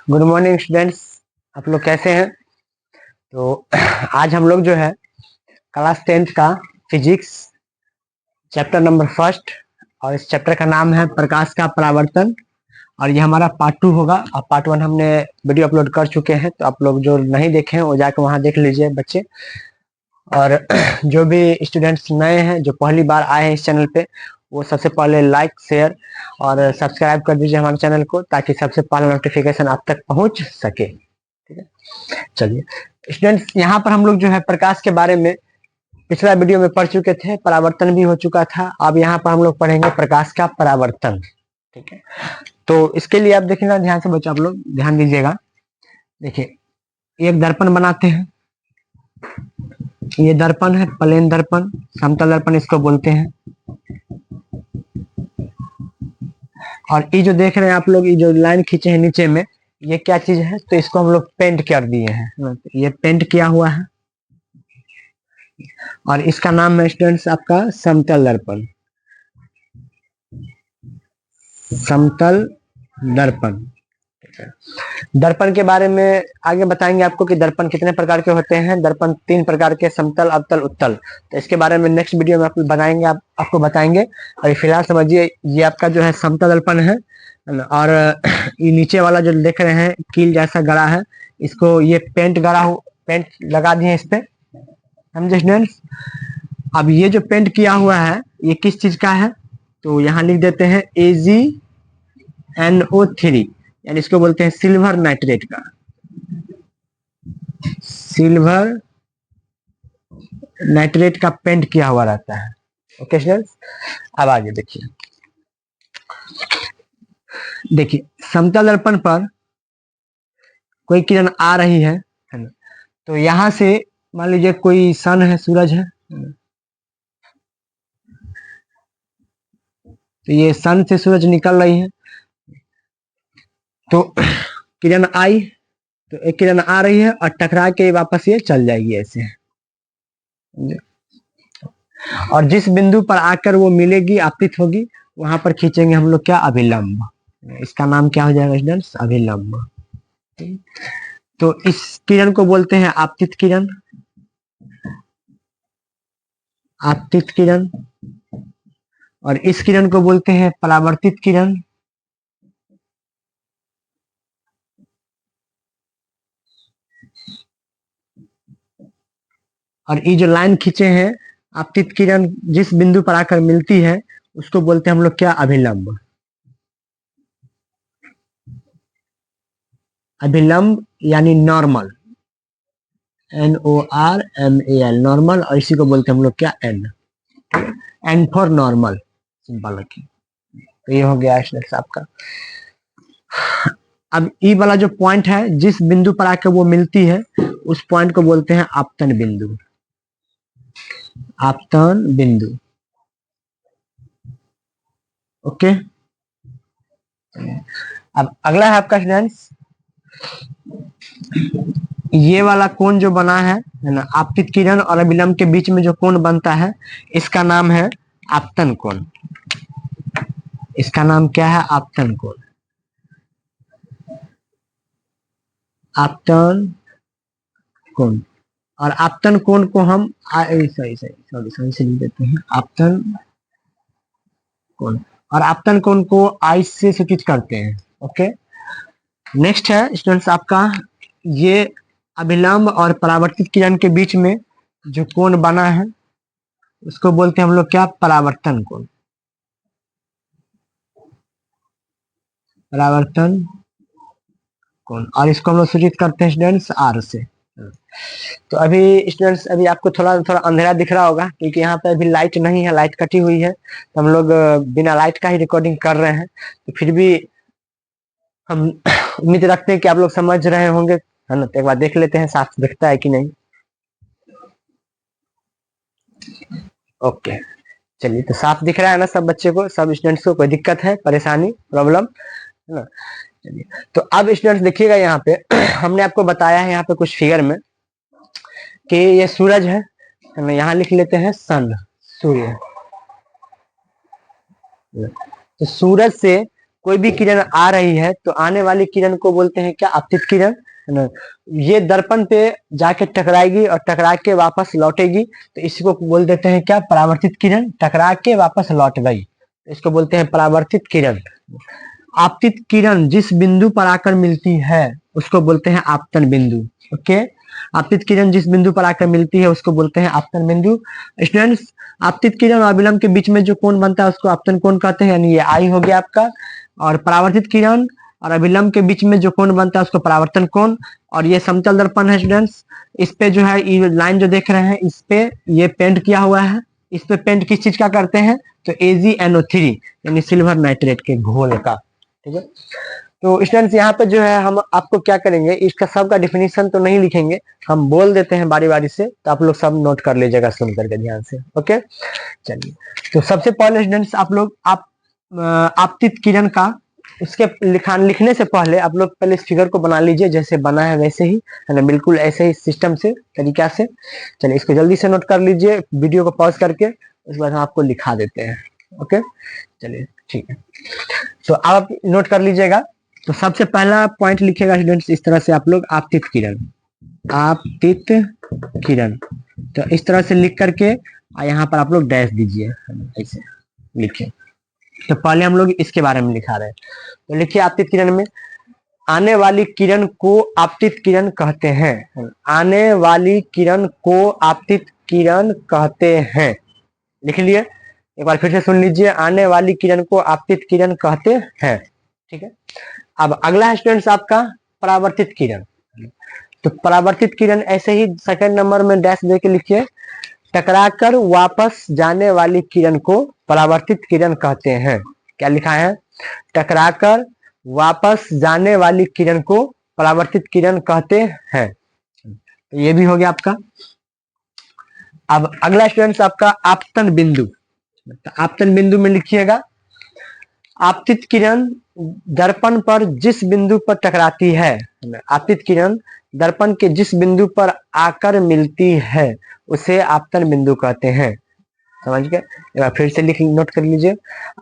Good morning students. आप लोग कैसे हैं? तो आज हम लोग जो है क्लास 10th का फिजिक्स चैप्टर नंबर फर्स्ट, और इस चैप्टर का नाम है प्रकाश का परावर्तन। और ये हमारा पार्ट 2 होगा। और पार्ट 1 हमने वीडियो अपलोड कर चुके हैं, तो आप लोग जो नहीं देखे हैं वो जाकर वहाँ देख लीजिए बच्चे। और जो भी स्टूडेंट्स नए हैं, जो पहली बार आए हैं इस चैनल पे, वो सबसे पहले लाइक, शेयर और सब्सक्राइब कर दीजिए हमारे चैनल को, ताकि सबसे पहले नोटिफिकेशन आप तक पहुंच सके। ठीक है, चलिए स्टूडेंट्स, यहाँ पर हम लोग जो है प्रकाश के बारे में पिछला वीडियो में पढ़ चुके थे, परावर्तन भी हो चुका था। अब यहाँ पर हम लोग पढ़ेंगे प्रकाश का परावर्तन। ठीक है, तो इसके लिए आप देखिएगा ध्यान से बच्चों, आप लोग ध्यान दीजिएगा। देखिए, एक दर्पण बनाते हैं। ये दर्पण है, प्लेन दर्पण, समतल दर्पण इसको बोलते हैं। और ये जो देख रहे हैं आप लोग, ये जो लाइन खींचे हैं नीचे में, ये क्या चीज है? तो इसको हम लोग पेंट कर दिए हैं, ये पेंट किया हुआ है। और इसका नाम है स्टूडेंट्स आपका समतल दर्पण। समतल दर्पण। दर्पण के बारे में आगे बताएंगे आपको कि दर्पण कितने प्रकार के होते हैं। दर्पण 3 प्रकार के, समतल, अवतल, उत्तल। तो इसके बारे में नेक्स्ट वीडियो में बनाएंगे, आपको बताएंगे। और फिलहाल समझिए, ये आपका जो है समतल दर्पण है। और ये नीचे वाला जो देख रहे हैं कील जैसा गड़ा है, इसको ये पेंट लगा दिए इस पे, समझे स्टूडेंट्स। अब ये जो पेंट किया हुआ है, ये किस चीज का है? तो यहाँ लिख देते हैं AgNO3, यानी इसको बोलते हैं सिल्वर नाइट्रेट का। सिल्वर नाइट्रेट का पेंट किया हुआ रहता है। ओके स्टूडेंट्स, अब आगे देखिए। समतल दर्पण पर कोई किरण आ रही है ना, तो यहां से मान लीजिए कोई सन है, सूरज है, तो ये सन से सूरज निकल रही है। तो किरण आई, तो एक किरण आ रही है और टकरा के वापस ये चल जाएगी ऐसे। और जिस बिंदु पर आकर वो मिलेगी, आपतित होगी, वहां पर खींचेंगे हम लोग क्या? अभिलंब। इसका नाम क्या हो जाएगा स्टूडेंट्स? अभिलंब। तो इस किरण को बोलते हैं आपतित किरण। आपतित किरण। और इस किरण को बोलते हैं परावर्तित किरण। और ये जो लाइन खींचे हैं, आपतित किरण जिस बिंदु पर आकर मिलती है, उसको बोलते हैं हम लोग क्या? अभिलंब। अभिलंब यानी नॉर्मल, NORMAL, नॉर्मल। और इसी को बोलते हैं हम लोग क्या? N फॉर नॉर्मल, सिंपल रखिए। तो ये हो गया स्टूडेंट्स आपका। अब ई वाला जो पॉइंट है, जिस बिंदु पर आकर वो मिलती है, उस पॉइंट को बोलते हैं आपतन बिंदु। आपतन बिंदु। ओके, अब अगला है आपका स्टूडेंट्स, ये वाला कोण जो बना है ना, आपतित किरण और अभिलंब के बीच में जो कोण बनता है, इसका नाम है आपतन कोण। इसका नाम क्या है? आपतन कोण। आपतन कोण। और आपतन कोण को हम सॉरी से लिख देते हैं, आपतन कोण। और आपतन कोण को आई से सूचित करते हैं। ओके, नेक्स्ट है स्टूडेंट्स आपका, ये अभिलंब और परावर्तित किरण के बीच में जो कोण बना है, उसको बोलते हैं हम लोग क्या? परावर्तन कोण। परावर्तन कोण। और इसको हम लोग सूचित करते हैं स्टूडेंट्स R से। तो अभी स्टूडेंट्स, अभी आपको थोड़ा थोड़ा अंधेरा दिख रहा होगा, क्योंकि यहाँ पे अभी लाइट नहीं है, लाइट कटी हुई है। तो हम लोग बिना लाइट का ही रिकॉर्डिंग कर रहे हैं। तो फिर भी हम उम्मीद रखते हैं कि आप लोग समझ रहे होंगे, है ना। तो एक बार देख लेते हैं साफ दिखता है कि नहीं। ओके, चलिए, तो साफ दिख रहा है ना सब बच्चे को, सब स्टूडेंट्स को? कोई दिक्कत है, परेशानी, प्रॉब्लम, है ना। चलिए, तो अब स्टूडेंट्स देखिएगा यहाँ पे हमने आपको बताया है यहाँ पे कुछ फिगर में कि ये सूरज है ना। यहाँ लिख लेते हैं सन, सूर्य। तो सूरज से कोई भी किरण आ रही है तो आने वाली किरण को बोलते हैं क्या, आपतित किरण, है ना। ये दर्पण पे जाके टकराएगी और टकरा के वापस लौटेगी, तो इसको बोल देते हैं क्या, परावर्तित किरण। टकरा के वापस लौट गई, तो इसको बोलते हैं परावर्तित किरण। आपतित किरण जिस बिंदु पर आकर मिलती है उसको बोलते हैं आपतन बिंदु। ओके, आपतित किरण जिस बिंदु पर आकर मिलती है उसको बोलते हैं आपतन बिंदु। स्टूडेंट्स, आपतित किरण और अभिलंब के बीच में जो कोण बनता है उसको आपतन कोण कहते हैं, यानी ये आई हो गया आपका। और परावर्तित किरण और अभिलंब के बीच में जो कोण बनता है उसको परावर्तन कोण। और ये समतल दर्पण है स्टूडेंट्स, इस पे जो है ये लाइन जो देख रहे हैं इस पे ये पेंट किया हुआ है। इस पे पेंट किस चीज का करते हैं, तो AgNO3 यानी सिल्वर नाइट्रेट के घोल का। ठीक है, तो स्टूडेंट्स यहाँ पे जो है हम आपको क्या करेंगे, इसका सबका डिफिनीशन तो नहीं लिखेंगे, हम बोल देते हैं बारी बारी से, तो आप लोग सब नोट कर लीजिएगा सुन करके ध्यान से। ओके, चलिए, तो सबसे पहले स्टूडेंट्स आप लोग आपतित किरण का उसके लिखने से पहले आप लोग पहले इस फिगर को बना लीजिए, जैसे बना है वैसे ही, है ना, बिल्कुल ऐसे ही सिस्टम से, तरीका से। चलिए, इसको जल्दी से नोट कर लीजिए, वीडियो को पॉज करके, उसके बाद हम आपको लिखा देते हैं। ओके, चलिए ठीक है, तो आप नोट कर लीजिएगा। तो सबसे पहला पॉइंट लिखिएगा स्टूडेंट्स इस तरह से आप लोग, आपतित किरण, आपतित किरण। तो इस तरह से लिख करके यहाँ पर आप लोग डैश दीजिए, ऐसे लिखिए। तो पहले हम लोग इसके बारे में लिखा रहे हैं, तो लिखिए आपतित किरण में, आने वाली किरण को आपतित किरण कहते हैं। आने वाली किरण को आपतित किरण कहते हैं, लिख लिए। एक बार फिर से सुन लीजिए, आने वाली किरण को आपतित किरण कहते हैं। ठीक है, अब अगला है स्टूडेंट्स आपका परावर्तित किरण। तो परावर्तित किरण ऐसे ही सेकंड नंबर में डैश दे के लिखिए, टकराकर वापस जाने वाली किरण को परावर्तित किरण कहते हैं। क्या लिखा है, टकराकर वापस जाने वाली किरण को परावर्तित किरण कहते हैं। तो ये भी हो गया आपका। अब अगला स्टूडेंट्स आपका आपतन बिंदु। तो आपतन बिंदु में लिखिएगा, आपतित किरण दर्पण पर जिस बिंदु पर टकराती है, आपतित किरण दर्पण के जिस बिंदु पर आकर मिलती है उसे आपतन बिंदु कहते हैं। समझ गए, एक बार फिर से लिख नोट कर लीजिए,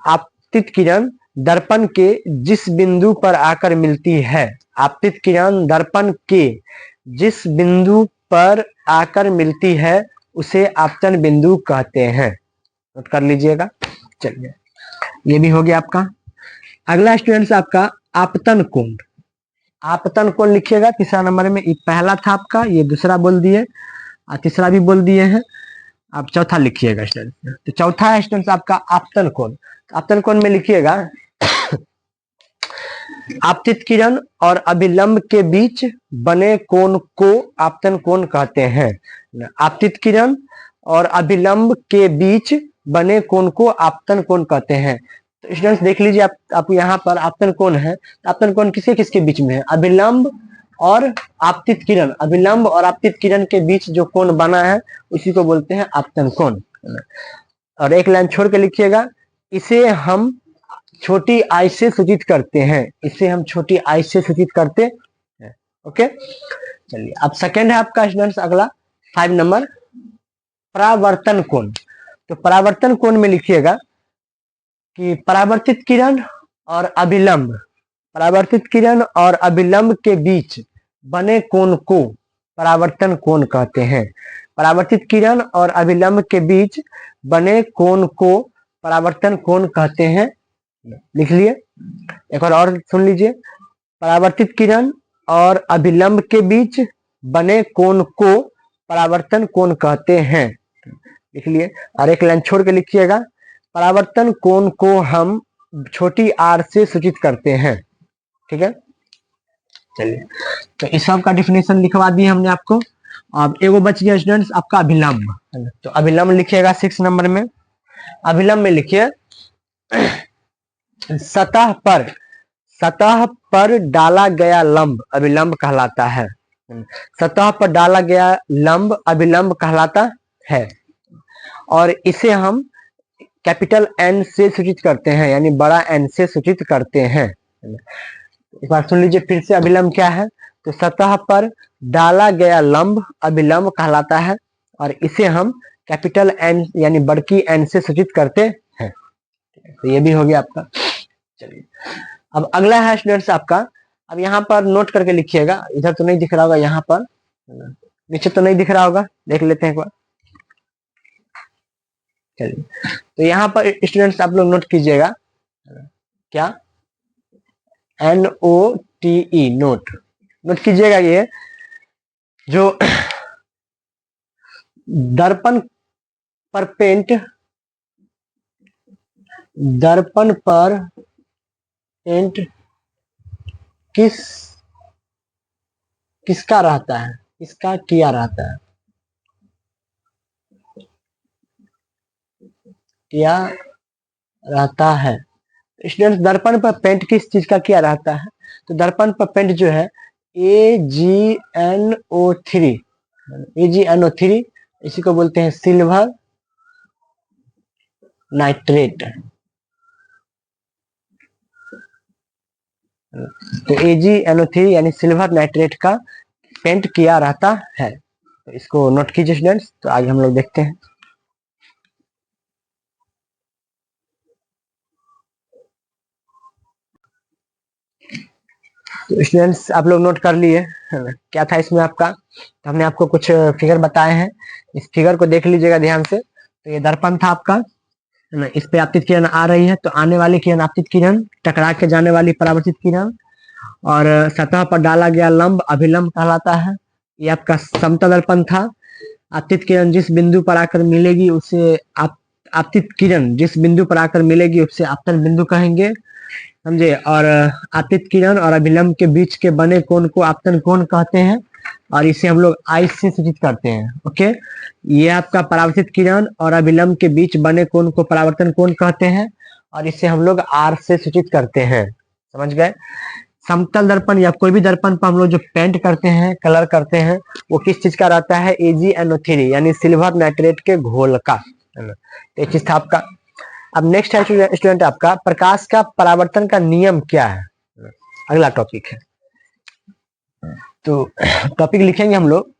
आपतित किरण दर्पण के जिस बिंदु पर आकर मिलती है, आपतित किरण दर्पण के जिस बिंदु पर आकर मिलती है उसे आपतन बिंदु कहते हैं। नोट कर लीजिएगा। चलिए, ये भी हो गया आपका। अगला स्टूडेंट्स आपका आपतन कोण। आपतन कोण लिखिएगा तीसरा नंबर में, ये पहला था आपका, ये दूसरा बोल दिए और तीसरा भी बोल दिए हैं, आप चौथा लिखिएगा स्टूडेंट्स। तो चौथा है स्टूडेंट्स आपका आपतन कोण। आपतन कोण में लिखिएगा, आपतित किरण और अभिलंब के बीच बने कोण को आपतन कोण कहते हैं। आपतित किरण और अभिलंब के बीच बने कोण को आपतन कोण कहते हैं। तो स्टूडेंट्स देख लीजिए, आप यहाँ पर आपतन कोण है, आपतन कोण किसके किसके बीच में है, अभिलंब और आपतित किरण। अभिलंब और आपतित किरण के बीच जो कोण बना है उसी को बोलते हैं आपतन कोण। और एक लाइन छोड़ के लिखिएगा, इसे हम छोटी आई से सूचित करते हैं, इसे हम छोटी आई से सूचित करते हैं। ओके, चलिए, अब सेकंड है आपका स्टूडेंट्स अगला 5 नंबर परावर्तन कोण। तो परावर्तन कोण में लिखिएगा कि परावर्तित किरण और अभिलंब, परावर्तित किरण और अभिलंब के बीच बने कोण को परावर्तन कोण कहते हैं। परावर्तित किरण और अभिलंब के बीच बने कोण को परावर्तन कोण कहते हैं। लिख लिए, एक और सुन लीजिए, परावर्तित किरण और अभिलंब के बीच बने कोण को परावर्तन कोण कहते हैं। लिख लिए, और एक लाइन छोड़ के लिखिएगा, परावर्तन कोण को हम छोटी आर से सूचित करते हैं। ठीक है, चलिए, तो इस सब का डिफिनेशन लिखवा दिए हमने आपको। अब एगो बच गया स्टूडेंट्स आपका अभिलंब। तो अभिलंब लिखिएगा 6 नंबर में। अभिलंब में लिखिए, सतह पर डाला गया लंब अभिलंब कहलाता है। सतह पर डाला गया लंब अभिलंब कहलाता है, और इसे हम कैपिटल एन से सूचित करते हैं, यानी बड़ा एन से सूचित करते हैं। एक बार सुन लीजिए फिर से, अभिलंब क्या है, तो सतह पर डाला गया लंब अभिलंब कहलाता है, और इसे हम कैपिटल एन यानी बड़की एन से सूचित करते हैं। तो ये भी हो गया आपका। चलिए, अब अगला है स्टूडेंट्स आपका, अब यहाँ पर नोट करके लिखिएगा, इधर तो नहीं दिख रहा होगा, यहाँ पर नीचे तो नहीं दिख रहा होगा, देख लेते हैं एक बार। चलिए, तो यहाँ पर स्टूडेंट्स आप लोग नोट कीजिएगा, क्या, NOTE, नोट, नोट कीजिएगा। ये जो दर्पण पर पेंट, दर्पण पर पेंट किस किसका रहता है, किसका किया रहता है, किया रहता है। स्टूडेंट्स, दर्पण पर पेंट किस चीज का किया रहता है? तो दर्पण पर पेंट जो है AgNO3, AgNO3, इसी को बोलते हैं सिल्वर नाइट्रेट। तो AgNO3 यानी सिल्वर नाइट्रेट का पेंट किया रहता है, तो इसको नोट कीजिए स्टूडेंट्स। तो आगे हम लोग देखते हैं। तो स्टूडेंट्स, आप लोग नोट कर लिए क्या था इसमें आपका, तो हमने आपको कुछ फिगर बताए हैं, इस फिगर को देख लीजिएगा ध्यान से। तो ये दर्पण था आपका, है ना, इस पे आपतित किरण आ रही है, तो आने वाली किरण आपतित किरण, टकरा के जाने वाली परावर्तित किरण, और सतह पर डाला गया लंब अभिलंब कहलाता है। ये आपका समतल दर्पण था। आपतित किरण जिस बिंदु पर आकर मिलेगी उसे आपतित किरण जिस बिंदु पर आकर मिलेगी उसे आपतन बिंदु कहेंगे, समझे। और आपतित किरण और अभिलंब के बीच के बने कोण को आपतन कोण कहते हैं, और इसे हम लोग आई से सूचित करते हैं। ओके, ये आपका परावर्तित किरण और अभिलंब के बीच बने कोण को परावर्तन कोण कहते हैं, और इसे हम लोग आर से सूचित करते हैं, समझ गए। समतल दर्पण या कोई भी दर्पण पर हम लोग जो पेंट करते हैं, कलर करते हैं, वो किस चीज का रहता है? AgNO3 यानी सिल्वर नाइट्रेट के घोल का, है ना। तो एक चीज था आपका। अब नेक्स्ट है स्टूडेंट आपका, प्रकाश का परावर्तन का नियम क्या है, अगला टॉपिक है। तो टॉपिक लिखेंगे हम लोग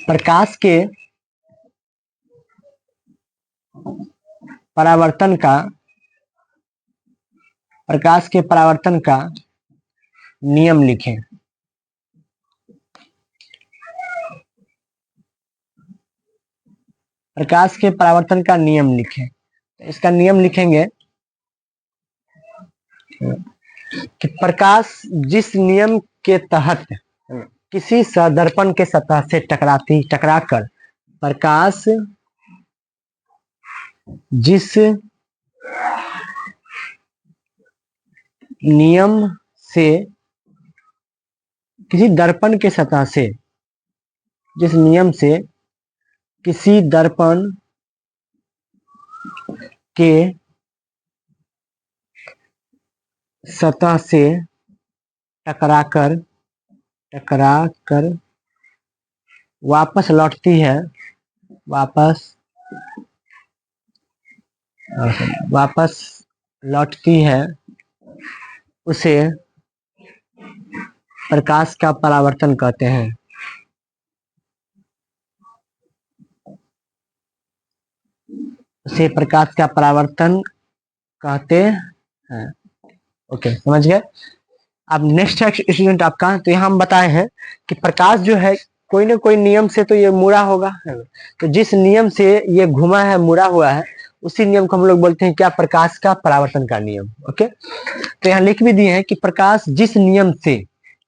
प्रकाश के परावर्तन का, प्रकाश के परावर्तन का नियम लिखें। प्रकाश के परावर्तन का नियम लिखें। तो इसका नियम लिखेंगे कि प्रकाश जिस नियम के तहत किसी दर्पण के सतह से टकराकर प्रकाश जिस नियम से किसी दर्पण के सतह से, जिस नियम से किसी दर्पण के सतह से टकराकर वापस लौटती है, वापस लौटती है, उसे प्रकाश का परावर्तन कहते हैं। उसे प्रकाश का परावर्तन कहते हैं। ओके, समझ गए। अब नेक्स्ट है स्टूडेंट आपका, तो यहाँ हम बताए हैं कि प्रकाश जो है कोई ना कोई नियम से तो ये मुड़ा होगा, है ना। तो जिस नियम से ये घुमा है, मुड़ा हुआ है, उसी नियम को हम लोग बोलते हैं क्या? प्रकाश का परावर्तन का नियम। ओके, तो यहाँ लिख भी दिए हैं कि प्रकाश जिस नियम से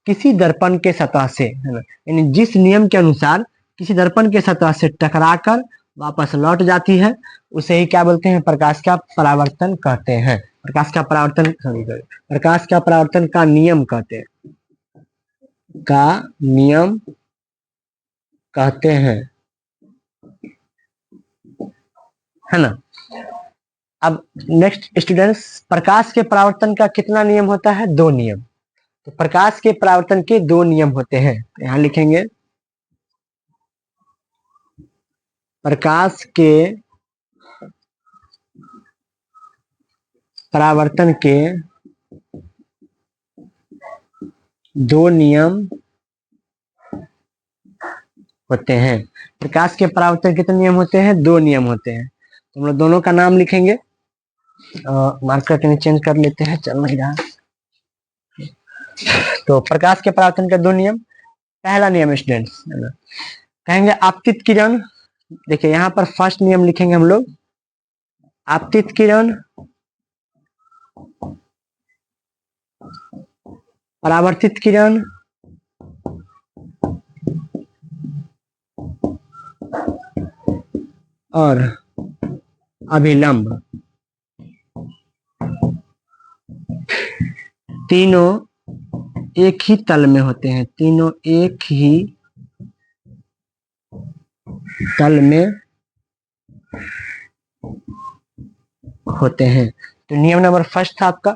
किसी दर्पण के सतह से, है ना, यानी जिस नियम के अनुसार किसी दर्पण के सतह से टकराकर वापस लौट जाती है, उसे ही क्या बोलते हैं? प्रकाश का परावर्तन कहते हैं। प्रकाश का परावर्तन, प्रकाश का परावर्तन का नियम कहते हैं, का नियम कहते हैं, है ना। अब नेक्स्ट स्टूडेंट्स, प्रकाश के परावर्तन का कितना नियम होता है? 2 नियम। तो प्रकाश के परावर्तन के 2 नियम होते हैं, यहां लिखेंगे प्रकाश के परावर्तन के 2 नियम होते हैं। प्रकाश के परावर्तन कितने नियम होते हैं? 2 नियम होते हैं। तो हम लोग दोनों का नाम लिखेंगे। मार्कर कहीं चेंज कर लेते हैं, चल नहीं रहा। तो प्रकाश के परावर्तन के दो नियम। पहला नियम स्टूडेंट्स कहेंगे आपतित किरण, देखिए यहाँ पर फर्स्ट नियम लिखेंगे हम लोग, आपतित किरण परावर्तित किरण और अभिलंब तीनों एक ही तल में होते हैं, तीनों एक ही तल में होते हैं। तो नियम नंबर फर्स्ट था आपका,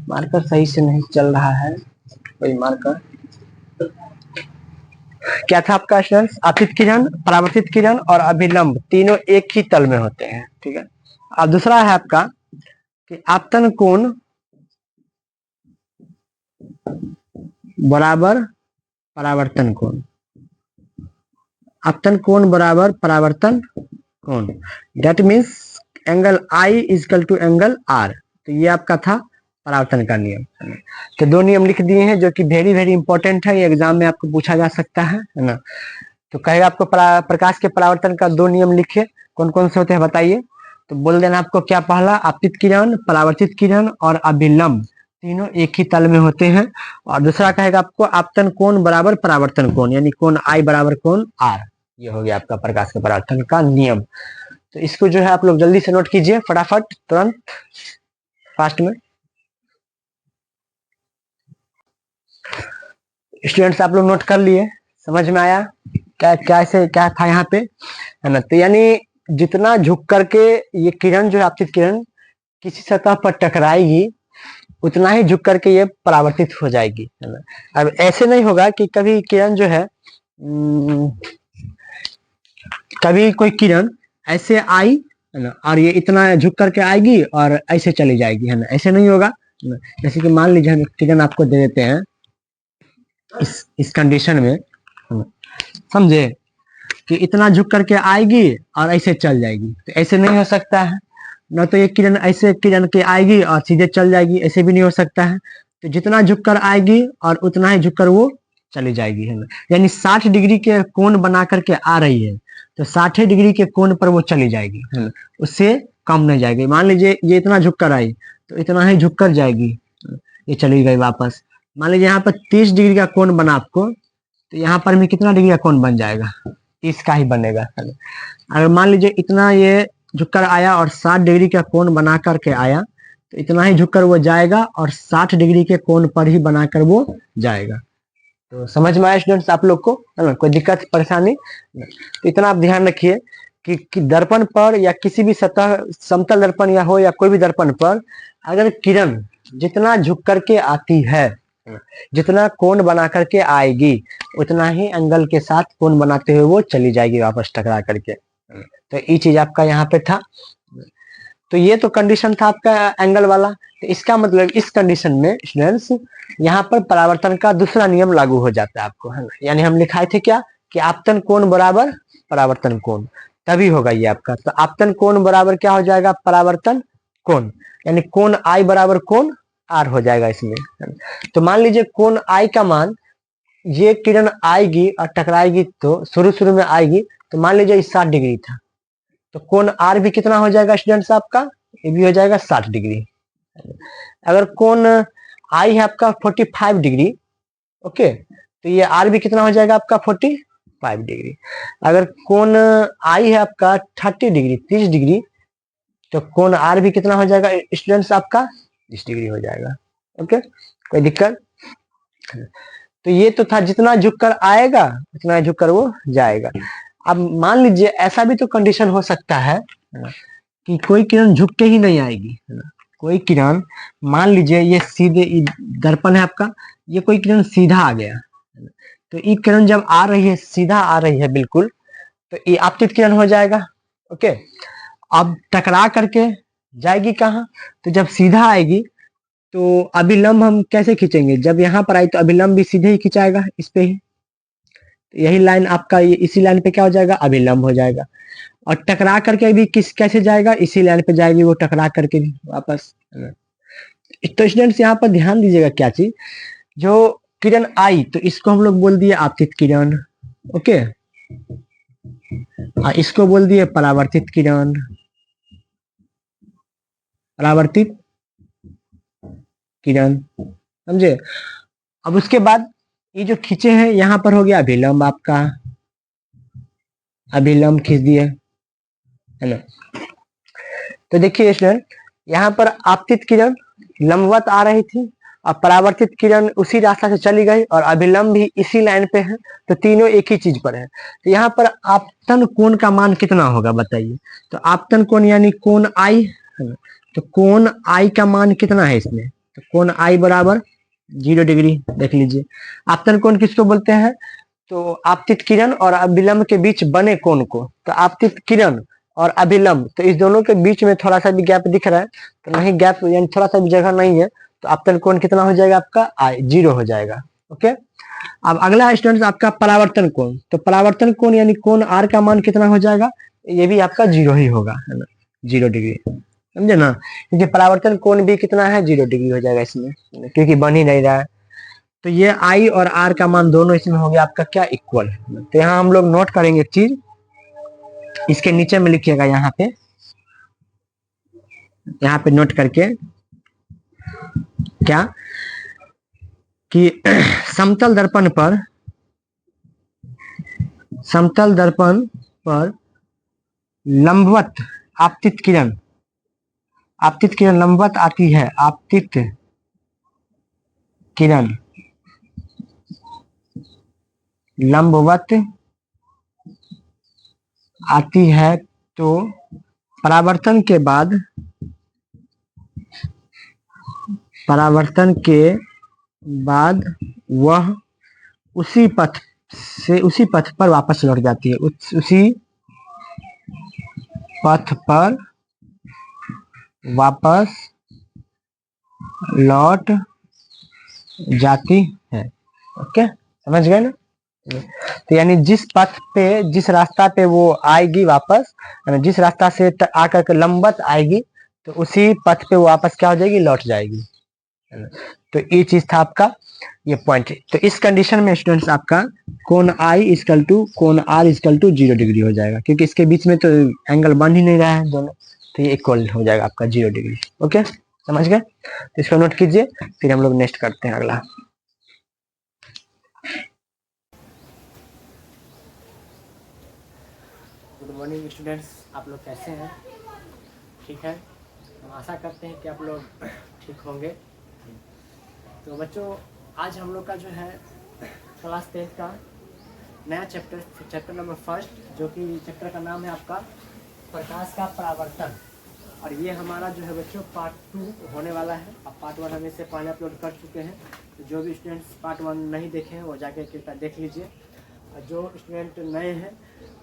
मार्कर सही से नहीं चल रहा है, कोई मार्कर, क्या था आपका स्टूडेंट्स, आपतित किरण, परावर्तित किरण और अभिलंब तीनों एक ही तल में होते हैं, ठीक है। अब दूसरा है आपका कि आपतन कोण बराबर परावर्तन कोण, आपतन कोण बराबर परावर्तन कोण, that means angle I is equal to angle R. तो ये आपका था परावर्तन का नियम। तो दो नियम लिख दिए हैं जो कि वेरी वेरी इंपॉर्टेंट है, ये एग्जाम में आपको पूछा जा सकता है ना। तो कहेगा आपको प्रकाश के परावर्तन का दो नियम लिखे, कौन कौन से होते हैं बताइए। तो बोल देना आपको क्या, पहला आपतित किरण, परावर्तित किरण और अभिलंब तीनों एक ही तल में होते हैं। और दूसरा कहेगा आपको आपतन कोण बराबर परावर्तन कोण, यानी कोण आई बराबर कोण आर। ये हो गया आपका प्रकाश के परावर्तन का नियम। तो इसको जो है आप लोग जल्दी से नोट कीजिए, फटाफट, तुरंत, फास्ट में। स्टूडेंट्स आप लोग नोट कर लिए, समझ में आया क्या कैसे क्या था यहाँ पे, है ना। तो यानी जितना झुक करके ये किरण जो है आपतित किरण किसी सतह पर टकराएगी, उतना ही झुक करके ये परावर्तित हो जाएगी, है ना। अब ऐसे नहीं होगा कि कभी किरण जो है कभी कोई किरण ऐसे आई, है ना, और ये इतना झुक करके आएगी और ऐसे चली जाएगी, है ना, ऐसे नहीं होगा। जैसे कि मान लीजिए हम किरण आपको दे देते हैं इस कंडीशन में, समझे, कि इतना झुक करके आएगी और ऐसे चल जाएगी, तो ऐसे नहीं हो सकता है ना। तो ये किरण ऐसे किरण के आएगी और सीधे चल जाएगी, ऐसे भी नहीं हो सकता है। तो जितना झुक कर आएगी और उतना ही झुक कर वो चली जाएगी, है ना। यानी 60 डिग्री के कोण बना करके आ रही है, तो 60 डिग्री के कोण पर वो चली जाएगी, है ना, उससे कम नहीं जाएगी। मान लीजिए ये इतना झुक कर आई तो इतना ही झुक कर जाएगी, ये चली गई वापस। मान लीजिए यहाँ पर 30 डिग्री का कोण बना आपको, तो यहाँ पर भी कितना डिग्री का कोण बन जाएगा, 30 का ही बनेगा। अगर मान लीजिए इतना ये झुककर आया और 60 डिग्री का कोण बना करके आया, तो इतना ही झुककर वो जाएगा और 60 डिग्री के कोण पर ही बनाकर वो जाएगा। तो समझ में आया स्टूडेंट्स आप लोग को, है ना, कोई दिक्कत परेशानी। तो इतना आप ध्यान रखिए कि दर्पण पर या किसी भी सतह, समतल दर्पण या हो या कोई भी दर्पण पर, अगर किरण जितना झुक करके आती है, जितना कोण बना करके आएगी, उतना ही एंगल के साथ कोण बनाते हुए वो चली जाएगी वापस टकरा करके। तो ये चीज आपका यहाँ पे था। तो ये तो कंडीशन था आपका एंगल वाला। तो इसका मतलब इस कंडीशन में स्टूडेंट्स यहाँ पर परावर्तन का दूसरा नियम लागू हो जाता है आपको, है ना। यानी हम लिखाए थे क्या कि आपतन कोण बराबर परावर्तन कोण, तभी होगा ये आपका। तो आपतन कोण बराबर क्या हो जाएगा, परावर्तन कोण, यानी कोण आई बराबर कोण आर हो जाएगा इसमें। तो मान लीजिए कोण आई का मान, ये किरण आएगी और टकराएगी, तो शुरू में आएगी, तो मान लीजिए 60 डिग्री था, तो कोण आर भी कितना हो जाएगा स्टूडेंट्स आपका, ये भी हो जाएगा 60 डिग्री। अगर कोण आई है आपका 45 डिग्री, ओके, तो ये आर भी कितना हो जाएगा आपका 45 डिग्री। अगर कोण आई है आपका 30 डिग्री, 30 डिग्री, तो कोण आर भी कितना हो जाएगा स्टूडेंट्स आपका 30 डिग्री हो जाएगा। ओके, कोई दिक्कत। तो ये तो था जितना झुक कर आएगा उतना झुक कर वो जाएगा। अब मान लीजिए ऐसा भी तो कंडीशन हो सकता है कि कोई किरण झुक के ही नहीं आएगी, है ना। कोई किरण, मान लीजिए ये सीधे दर्पण है आपका, ये कोई किरण सीधा आ गया, तो ये किरण जब आ रही है, सीधा आ रही है बिल्कुल, तो ये आपतित किरण हो जाएगा। ओके, अब टकरा करके जाएगी कहाँ, तो जब सीधा आएगी तो अभिलंब हम कैसे खींचेंगे, जब यहाँ पर आई तो अभिलंब भी सीधे ही खिंचाएगा इस पे ही, तो यही लाइन आपका, ये इसी लाइन पे क्या हो जाएगा, अभिलंब हो जाएगा। और टकरा करके भी कैसे जाएगा, इसी लाइन पे जाएगी वो टकरा करके भी वापस, है ना। तो स्टूडेंट्स यहाँ पर ध्यान दीजिएगा क्या चीज, जो किरण आई तो इसको हम लोग बोल दिए आपतित किरण, ओके। इसको बोल दिए परावर्तित किरण, परावर्तित किरण, समझे। अब उसके बाद ये जो खींचे हैं यहाँ पर हो गया अभिलंब, आपका अभिलंब खींच दिए, है ना। तो देखिए स्टूडेंट, यहाँ पर आपतित किरण लंबवत आ रही थी और परावर्तित किरण उसी रास्ता से चली गई और अभिलंब भी इसी लाइन पे है, तो तीनों एक ही चीज पर है। तो यहाँ पर आपतन कोण का मान कितना होगा बताइए। तो आपतन कोण यानी कोण आई, है ना। तो कोण आई का मान कितना है इसमें, तो कोण आई बराबर 0 डिग्री। देख लीजिए आपतन कोण किसको बोलते हैं, तो आपतित किरण और अभिलंब के बीच बने कोण को। तो आपतित किरण और अभिलंब, तो इस दोनों के बीच में थोड़ा सा भी गैप दिख रहा है, तो नहीं गैप यानी थोड़ा सा भी जगह नहीं है, तो आपतन कोण कितना हो जाएगा आपका, 0 हो जाएगा, ओके। अब अगला स्टूडेंट आपका परावर्तन कोण, तो परावर्तन कोण यानी कोण आर का मान कितना हो जाएगा, ये भी आपका 0 ही होगा, है ना, 0 डिग्री, समझे ना। क्योंकि परावर्तन कोण भी कितना है, 0 डिग्री हो जाएगा इसमें, क्योंकि बन ही नहीं रहा है। तो ये आई और आर का मान दोनों इसमें हो गया आपका क्या, इक्वल। तो यहाँ हम लोग नोट करेंगे एक चीज, इसके नीचे में लिखिएगा यहाँ पे नोट करके क्या, कि समतल दर्पण पर लंबवत आपतित किरण लंबवत आती है, आपतित किरण लंबवत आती है, तो परावर्तन के बाद वह उसी पथ पर वापस लौट जाती है, उसी पथ पर वापस लौट जाती है, ओके, समझ गए ना। तो यानी जिस रास्ता पे वो आएगी वापस, जिस रास्ता से आकर के लंबवत आएगी, तो उसी पथ पे वो वापस क्या हो जाएगी, लौट जाएगी, है ना। तो ये चीज था आपका ये पॉइंट। तो इस कंडीशन में स्टूडेंट्स आपका कोण आई इक्वल टू कोण आर इक्वल टू 0 डिग्री हो जाएगा, क्योंकि इसके बीच में तो एंगल बन ही नहीं रहा है दोनों, तो ये इक्वल हो जाएगा आपका 0 डिग्री, ओके, समझ गए। तो इसको नोट कीजिए, फिर हम लोग नेक्स्ट करते हैं अगला। गुड मॉर्निंग स्टूडेंट्स, आप लोग कैसे हैं, ठीक है। हम आशा करते हैं कि आप लोग ठीक होंगे। तो बच्चों, आज हम लोग का जो है क्लास 10 का नया चैप्टर नंबर 1, जो कि चैप्टर का नाम है आपका प्रकाश का परावर्तन। और ये हमारा जो है बच्चों पार्ट 2 होने वाला है। अब पार्ट 1 हम इससे पहले अपलोड कर चुके हैं, तो जो भी स्टूडेंट्स पार्ट 1 नहीं देखे हैं वो जाके कृपया देख लीजिए। और जो स्टूडेंट नए हैं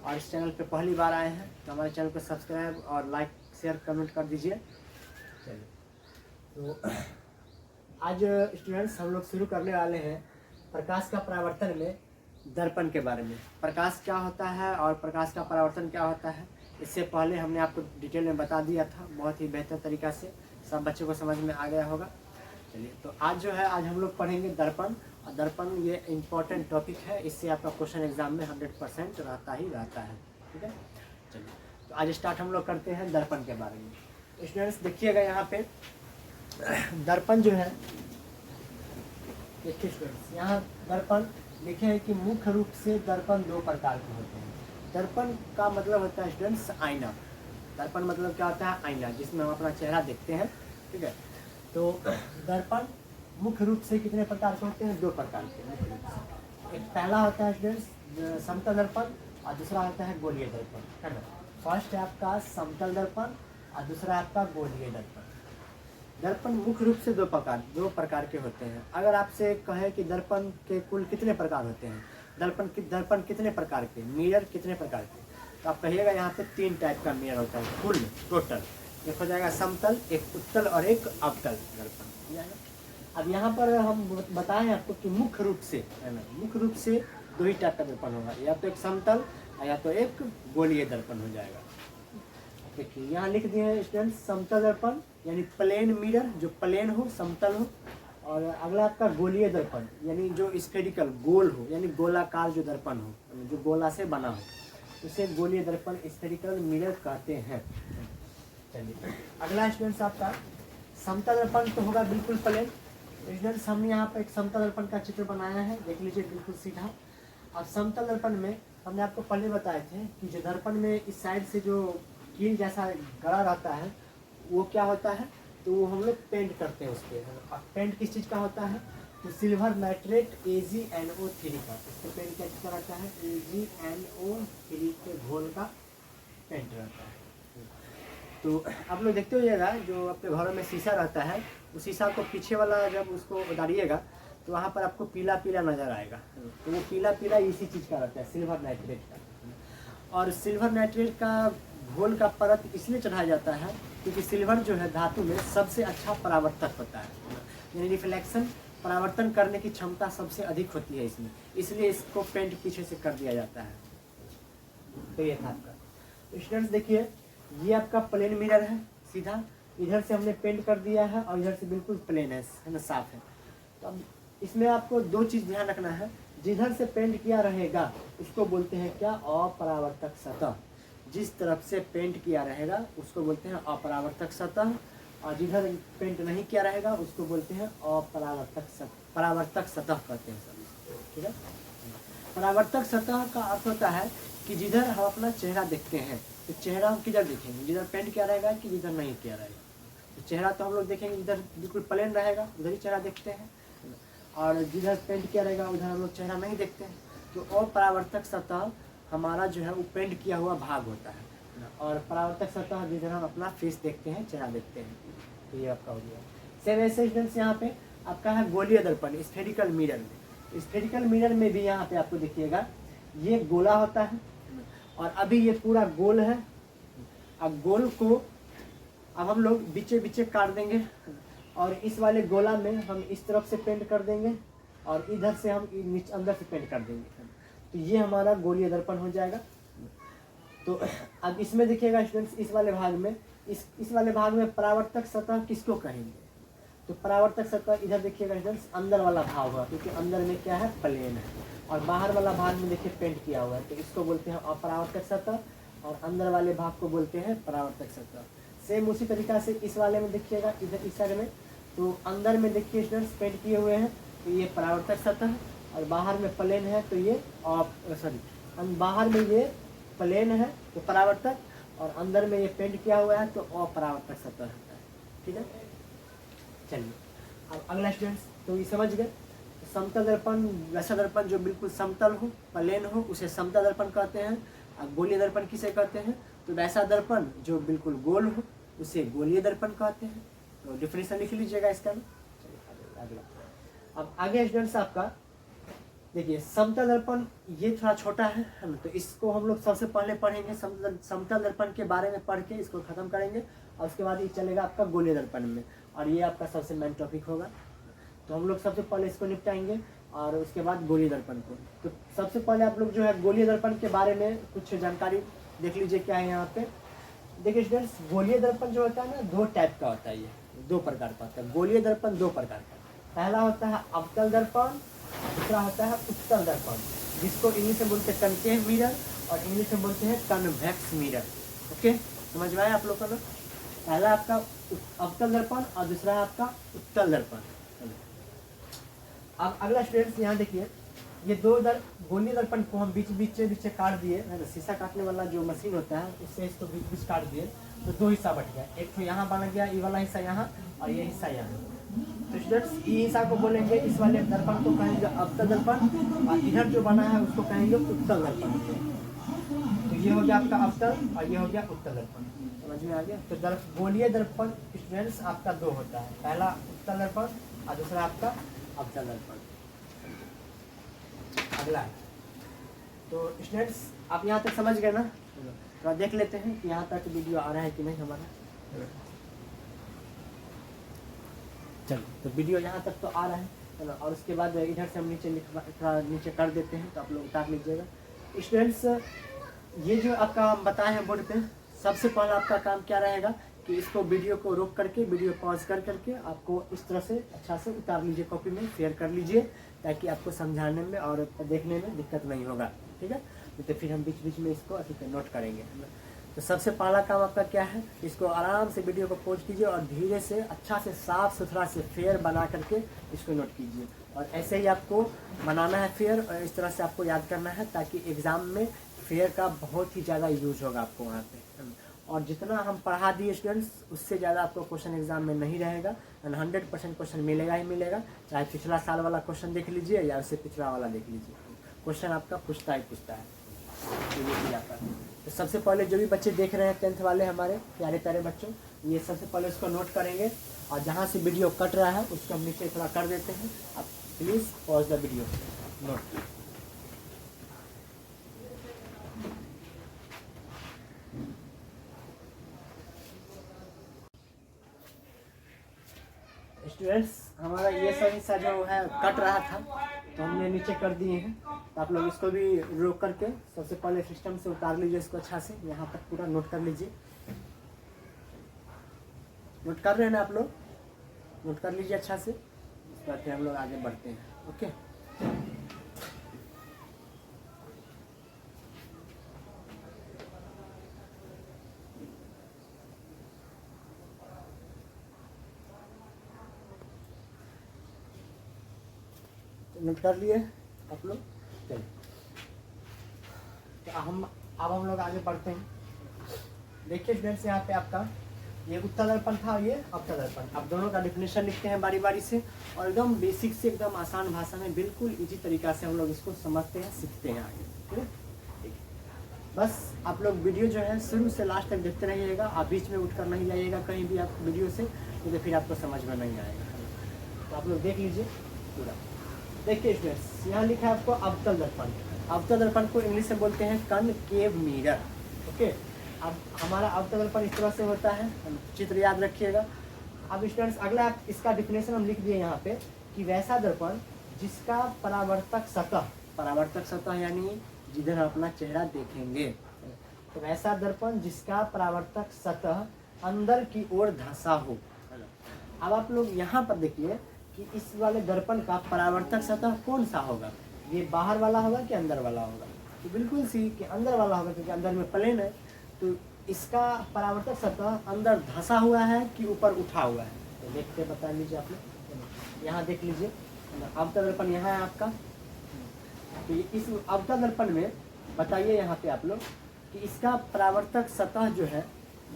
और इस चैनल पे पहली बार आए हैं, तो हमारे चैनल को सब्सक्राइब और लाइक शेयर कमेंट कर दीजिए। चलिए, तो आज स्टूडेंट्स हम लोग शुरू करने वाले हैं प्रकाश का परावर्तन में दर्पण के बारे में। प्रकाश क्या होता है और प्रकाश का परावर्तन क्या होता है, इससे पहले हमने आपको डिटेल में बता दिया था, बहुत ही बेहतर तरीका से, सब बच्चों को समझ में आ गया होगा। चलिए, तो आज जो है आज हम लोग पढ़ेंगे दर्पण। और दर्पण ये इम्पोर्टेंट टॉपिक है, इससे आपका क्वेश्चन एग्जाम में 100% रहता है, ठीक है। चलिए, तो आज स्टार्ट हम लोग करते हैं दर्पण के बारे में। स्टूडेंट्स देखिएगा यहाँ पे दर्पण जो है, देखिए स्टूडेंट्स यहाँ दर्पण लिखे हैं कि मुख्य रूप से दर्पण 2 प्रकार के होते हैं। दर्पण का मतलब होता है स्टूडेंट्स आईना। दर्पण मतलब क्या होता है, आईना, जिसमें हम अपना चेहरा देखते हैं, ठीक है। तो दर्पण मुख्य रूप से कितने प्रकार के होते हैं, 2 प्रकार के मुख्य रूप से। एक पहला होता है स्टूडेंट्स समतल दर्पण और दूसरा होता है गोलीय दर्पण, है ना। फर्स्ट है आपका समतल दर्पण और दूसरा है आपका गोलीय दर्पण। दर्पण मुख्य रूप से 2 प्रकार के होते हैं। अगर आपसे कहे कि दर्पण के कुल कितने प्रकार होते हैं, दर्पण कितने प्रकार के, मिरर कितने प्रकार के, तो आप कहिएगा यहाँ पे 3 टाइप का मिरर होता है कुल टोटल। एक हो जाएगा समतल, एक उत्तल और एक अवतल दर्पण। अब यहाँ पर हम बताएं आपको कि मुख्य रूप से, है ना, मुख्य रूप से 2 ही टाइप का दर्पण होगा, या तो एक समतल या तो एक गोलीय दर्पण हो जाएगा। देखिए यहाँ लिख दिए हैं स्टूडेंट्स समतल दर्पण यानी प्लेन मिरर, जो प्लेन हो, समतल हो। और अगला आपका गोलीय दर्पण यानी जो स्फेरिकल गोल हो, यानी गोलाकार जो दर्पण हो, जो गोला से बना हो, उसे गोलीय दर्पण स्फेरिकल मिरर कहते हैं। चलिए अगला स्टूडेंट्स आपका समतल दर्पण तो होगा बिल्कुल प्लेन। स्टूडेंट्स हमने यहाँ पर एक समतल दर्पण का चित्र बनाया है, देख लीजिए बिल्कुल सीधा। अब समतल दर्पण में हमने आपको पहले बताए थे कि जो दर्पण में इस साइड से जो कील जैसा गड़ा रहता है वो क्या होता है, तो वो हम लोग पेंट करते हैं उस पर। पेंट किस चीज़ का होता है, तो सिल्वर नाइट्रेट AgNO3 का, इसको पेंट क्या चीज़ का रहता है, AgNO3 के घोल का पेंट रहता है। तो आप लोग देखते होइएगा जो अपने घरों में शीशा रहता है, उस शीशा को पीछे वाला जब उसको उतारिएगा तो वहाँ पर आपको पीला पीला नज़र आएगा, तो वो पीला पीला इसी चीज़ का रहता है, सिल्वर नाइट्रेट का। और सिल्वर नाइट्रेट का घोल का परत इसलिए चढ़ाया जाता है क्योंकि सिल्वर जो है धातु में सबसे अच्छा परावर्तक होता है, यानी रिफ्लेक्शन, परावर्तन करने की क्षमता सबसे अधिक होती है इसमें, इसलिए इसको पेंट पीछे से कर दिया जाता है। तो ये था आपका। तो स्टूडेंट्स देखिए ये आपका प्लेन मिरर है सीधा, इधर से हमने पेंट कर दिया है और इधर से बिल्कुल प्लेन है ना, साफ है। तो अब इसमें आपको दो चीज़ ध्यान रखना है, जिधर से पेंट किया रहेगा उसको बोलते हैं क्या, अपरावर्तक सतह। जिस तरफ से पेंट किया रहेगा उसको बोलते हैं अपरावर्तक सतह, और जिधर पेंट नहीं किया रहेगा उसको बोलते हैं अपरावर्तक सतह, परावर्तक सतह कहते हैं सभी, ठीक है। परावर्तक सतह का अर्थ होता है कि जिधर हम अपना चेहरा देखते हैं, तो चेहरा हम किधर देखेंगे, जिधर पेंट किया रहेगा कि जिधर नहीं किया रहेगा। तो चेहरा तो हम लोग देखेंगे जिधर बिल्कुल प्लेन रहेगा उधर ही चेहरा देखते हैं, और जिधर पेंट किया रहेगा उधर हम लोग चेहरा नहीं देखते हैं। तो अपरावर्तक सतह हमारा जो है वो पेंट किया हुआ भाग होता है, और परावर्तक सतह जिधर हम अपना फेस देखते हैं, चेहरा देखते हैं। तो ये आपका हो गया। सेम ऐसे स्टूडेंट्स यहाँ पे आपका है गोलीय दर्पण, स्फेरिकल मिरर में। स्फेरिकल मिरर में भी यहाँ पे आपको देखिएगा ये गोला होता है, और अभी ये पूरा गोल है। अब गोल को अब हम लोग बीचे बीचे काट देंगे, और इस वाले गोला में हम इस तरफ से पेंट कर देंगे, और इधर से हम नीचे अंदर से पेंट कर देंगे। तो ये हमारा गोलीय दर्पण हो जाएगा। तो अब इसमें देखिएगा स्टूडेंट्स, इस वाले भाग में इस वाले भाग में परावर्तक सतह किसको कहेंगे, तो परावर्तक सतह इधर देखिएगा स्टूडेंट्स अंदर वाला भाग हुआ, क्योंकि अंदर में क्या है, प्लेन है, और बाहर वाला भाग में देखिए पेंट किया हुआ है, तो इसको बोलते हैं अपरावर्तक सतह, और अंदर वाले भाग को बोलते हैं परावर्तक सतह। सेम उसी तरीका से इस वाले में देखिएगा, इधर इस साइड में, तो अंदर में देखिए स्टूडेंट्स पेंट किए हुए हैं, तो ये परावर्तक सतह, और बाहर में प्लेन है तो ये बाहर में ये प्लेन है तो परावर्तक, और अंदर में ये पेंट किया हुआ है तो अपरावर्तक सतह होता है, ठीक है। चलिए अब अगला स्टूडेंट्स, तो ये समझ गए समतल दर्पण, वैसा दर्पण जो बिल्कुल समतल हो, प्लेन हो, उसे समतल दर्पण कहते हैं। अब गोलीय दर्पण किसे कहते हैं, तो वैसा दर्पण जो बिल्कुल गोल हो उसे गोलीय दर्पण कहते हैं। तो डिफिनेशन लिख लीजिएगा इसका। चलिए अगला, अब आगे स्टूडेंट्स आपका देखिए समतल दर्पण ये थोड़ा छोटा है ना, तो इसको हम लोग सबसे पहले पढ़ेंगे, समतल दर्पण के बारे में पढ़ के इसको खत्म करेंगे, और उसके बाद ये चलेगा आपका गोलीय दर्पण में, और ये आपका सबसे मेन टॉपिक होगा। तो हम लोग सबसे पहले इसको निपटाएंगे और उसके बाद गोलीय दर्पण को। तो सबसे पहले आप लोग जो है गोलीय दर्पण के बारे में कुछ जानकारी देख लीजिए क्या है यहाँ पे। देखिए स्टूडेंट्स, गोलीय दर्पण जो होता है ना, दो टाइप का होता है, ये दो प्रकार का होता है। गोलीय दर्पण दो प्रकार का, पहला होता है अवतल दर्पण, दूसरा होता है उत्तल दर्पण, जिसको इंग्लिश में बोलते हैं कनकेव मिरर और इंग्लिश में बोलते हैं कन्वेक्स मिरर। ओके, समझ में आया आप लोगों को? पहला आपका अवतल दर्पण और दूसरा है आपका उत्तल दर्पण। अब अगला स्टूडेंट्स यहाँ देखिए, ये दो गोलीय दर्पण को हम बीच काट दिए है ना, शीशा काटने वाला जो मशीन होता है उससे इसको बीच काट दिए, तो दो हिस्सा बट गया, एक तो यहाँ बन गया, ये वाला हिस्सा यहाँ और ये हिस्सा यहाँ। तो स्टूडेंट्स ये हिस्सा को बोलेंगे, इस वाले दर्पण को कहेंगे अवतल दर्पण, और इधर जो बना है उसको कहेंगे उत्तल दर्पण। तो ये हो गया आपका अवतल और ये हो गया उत्तल दर्पण, समझ में आ गया? तो गोलीय दर्पण स्टूडेंट्स आपका दो होता है, पहला उत्तल दर्पण और दूसरा आपका अवतल दर्पण। अगला, तो स्टूडेंट्स आप यहाँ तक समझ गए ना? तो देख लेते हैं कि यहाँ तक वीडियो आ रहा है कि नहीं हमारा। चलो, तो वीडियो यहाँ तक तो आ रहा है ना, और उसके बाद इधर से हम नीचे थोड़ा नीचे कर देते हैं, तो आप लोग उतार लीजिएगा। स्टूडेंट्स ये जो आपका हम बताए हैं बोर्ड पे, सबसे पहला आपका काम क्या रहेगा कि इसको वीडियो को रोक करके, वीडियो पॉज कर करके आपको इस तरह से अच्छा से उतार लीजिए, कॉपी में शेयर कर लीजिए, ताकि आपको समझाने में और देखने में दिक्कत नहीं होगा। ठीक है, तो फिर हम बीच बीच में इसको अभी पे नोट करेंगे। तो सबसे पहला काम आपका क्या है, इसको आराम से वीडियो को पॉज कीजिए और धीरे से अच्छा से साफ सुथरा से फेयर बना करके इसको नोट कीजिए। और ऐसे ही आपको बनाना है फेयर, और इस तरह से आपको याद करना है, ताकि एग्ज़ाम में फेयर का बहुत ही ज़्यादा यूज होगा आपको वहाँ पे। और जितना हम पढ़ा दिए स्टूडेंट्स, उससे ज़्यादा आपको क्वेश्चन एग्जाम में नहीं रहेगा, 100% क्वेश्चन मिलेगा ही मिलेगा। चाहे पिछला साल वाला क्वेश्चन देख लीजिए या उससे पिछला वाला देख लीजिए, क्वेश्चन आपका पूछता ही पूछता है। तो ये चीज़ आपका, तो सबसे पहले जो भी बच्चे देख रहे हैं 10th वाले हमारे प्यारे प्यारे बच्चों, ये सबसे पहले उसको नोट करेंगे, और जहाँ से वीडियो कट रहा है उसको हम नीचे थोड़ा कर देते हैं। आप please pause the video, note. Students, हमारा ये सब हिस्सा जो है कट रहा था, तो हमने नीचे कर दिए हैं। तो आप लोग इसको भी रोक करके सबसे पहले सिस्टम से उतार लीजिए इसको अच्छा से, यहाँ तक पूरा नोट कर लीजिए। नोट कर रहे हैं ना आप लोग, नोट कर लीजिए अच्छा से। इसके बाद फिर हम लोग आगे बढ़ते हैं। ओके, नोट कर लिए आप लोग। चलिए, तो हम लोग आगे बढ़ते हैं। देखिए स्टूडेंट्स, यहाँ पे आपका ये उत्तल दर्पण था, ये अवतल दर्पण। अब दोनों का डिफिनेशन लिखते हैं बारी बारी से, और एकदम बेसिक से एकदम आसान भाषा में बिल्कुल इजी तरीका से हम लोग इसको समझते हैं, सीखते हैं आगे। ठीक है, ठीक है। बस आप लोग वीडियो जो है शुरू से लास्ट तक देखते रहिएगा, आप बीच में उठकर नहीं जाइएगा कहीं भी आप वीडियो से, तो फिर आपको समझ में नहीं आएगा। तो आप लोग देख लीजिए पूरा। देखिए स्टूडेंट्स, यहाँ लिखा है आपको अवतल दर्पण। अवतल दर्पण को इंग्लिश में बोलते हैं कनकेव मिरर। ओके, अब हमारा अवतल दर्पण इस तरह से होता है, चित्र याद रखिएगा। अब स्टूडेंट्स, अगला आप इसका डिफिनेशन हम लिख दिए यहाँ पे कि वैसा दर्पण जिसका परावर्तक सतह यानी जिधर आप अपना चेहरा देखेंगे, तो वैसा दर्पण जिसका परावर्तक सतह अंदर की ओर धंसा हो। अब आप लोग यहाँ पर देखिए कि इस वाले दर्पण का परावर्तक सतह कौन सा होगा, ये बाहर वाला होगा कि अंदर वाला होगा? तो बिल्कुल सी कि अंदर वाला होगा, क्योंकि अंदर में प्लेन है। तो इसका परावर्तक सतह अंदर धंसा हुआ है कि ऊपर उठा हुआ है, तो देख के बता लीजिए आप लोग। यहाँ देख लीजिए, अवतल दर्पण यहाँ है आपका। तो इस अवतल दर्पण में बताइए यहाँ पे आप लोग कि इसका परावर्तक सतह जो है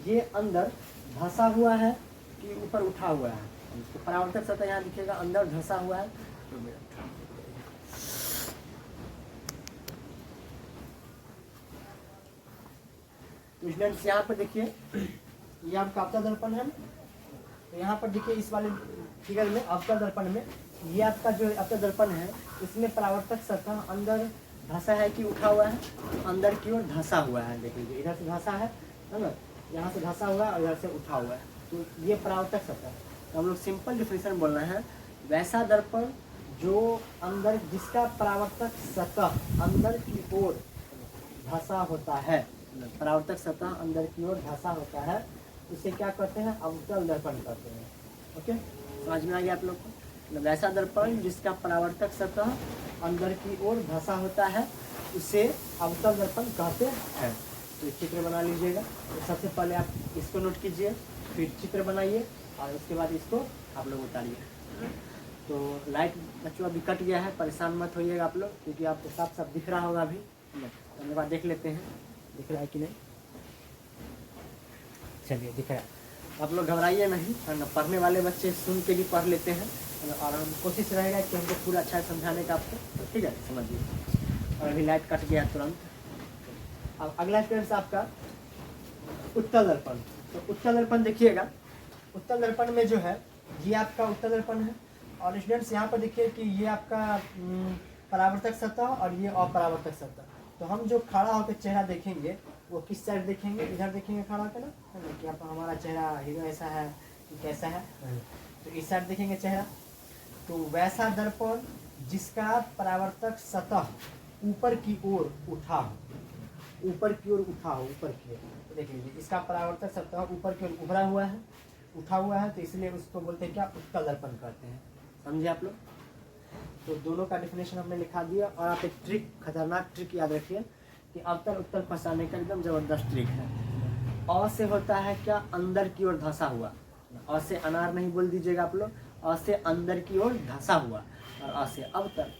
ये अंदर धंसा हुआ है कि ऊपर उठा हुआ है? तो परावर्तक सतह यहाँ दिखेगा अंदर धंसा हुआ है। तो स्टूडेंट्स, यहाँ पर देखिए, ये आपका अवतल दर्पण है। तो यहाँ पर देखिए इस वाले फिगर में अवतल दर्पण में ये आपका जो अवतल दर्पण है, इसमें परावर्तक सतह अंदर धंसा है कि उठा हुआ है? अंदर की ओर धंसा हुआ है। देख लीजिए, इधर से धंसा है ना, यहाँ से धंसा हुआ है और इधर से उठा हुआ है, तो ये परावर्तक सतह। तो हम लोग सिंपल डिफिनेशन बोलना है, वैसा दर्पण जो अंदर जिसका परावर्तक सतह अंदर की ओर धंसा होता है, परावर्तक सतह अंदर की ओर धंसा होता है, उसे क्या कहते हैं? अवतल दर्पण कहते हैं। ओके, समझ में आ गया आप लोग को? वैसा दर्पण जिसका परावर्तक सतह अंदर की ओर धंसा होता है, उसे अवतल दर्पण कहते हैं। तो चित्र बना लीजिएगा। तो सबसे पहले आप इसको नोट कीजिए, फिर चित्र बनाइए, और उसके बाद इसको आप लोग उतारिए। तो लाइट बच्चों अभी कट गया है, परेशान मत होइएगा आप लोग, क्योंकि आपको साफ साफ दिख रहा होगा अभी। धन्यवाद, देख लेते हैं दिख रहा है कि नहीं। चलिए, दिख रहा है। आप लोग घबराइए नहीं, है ना, पढ़ने वाले बच्चे सुन के भी पढ़ लेते हैं, और हम कोशिश रहेगा कि हमको पूरा अच्छा समझाने का आपको। तो ठीक है, समझिए। और अभी लाइट कट गया तुरंत। अब अगला स्टूडेंट्स आपका उत्तल दर्पण। तो उत्तल दर्पण देखिएगा, उत्तल दर्पण में जो है ये आपका उत्तल दर्पण है। और स्टूडेंट्स यहाँ पर देखिए कि ये आपका परावर्तक सतह और ये अपरावर्तक सतह। तो हम जो खड़ा होकर चेहरा देखेंगे वो किस साइड देखेंगे? इधर देखेंगे खड़ा होकर ना, है ना, कि आप हमारा चेहरा हीरो ऐसा है कि कैसा है, तो इस साइड देखेंगे चेहरा। तो वैसा दर्पण जिसका परावर्तक सतह ऊपर की ओर उठा हो, ऊपर की ओर उठा हो, ऊपर की ओर। तो देख लीजिए इसका परावर्तक सतह ऊपर की ओर उभरा हुआ है, उठा हुआ है, तो इसलिए उसको बोलते हैं क्या, उत्तल दर्पण कहते हैं। समझे आप लोग? तो दोनों का डिफिनेशन हमने लिखा दिया। और आप एक ट्रिक, खतरनाक ट्रिक याद रखिए कि अवतल उत्तल फंसाने का एकदम जबरदस्त ट्रिक है। अ से होता है क्या, अंदर की ओर धंसा हुआ। अ से अनार नहीं बोल दीजिएगा आप लोग, अ से अंदर की ओर धंसा हुआ, और अ से अवतल।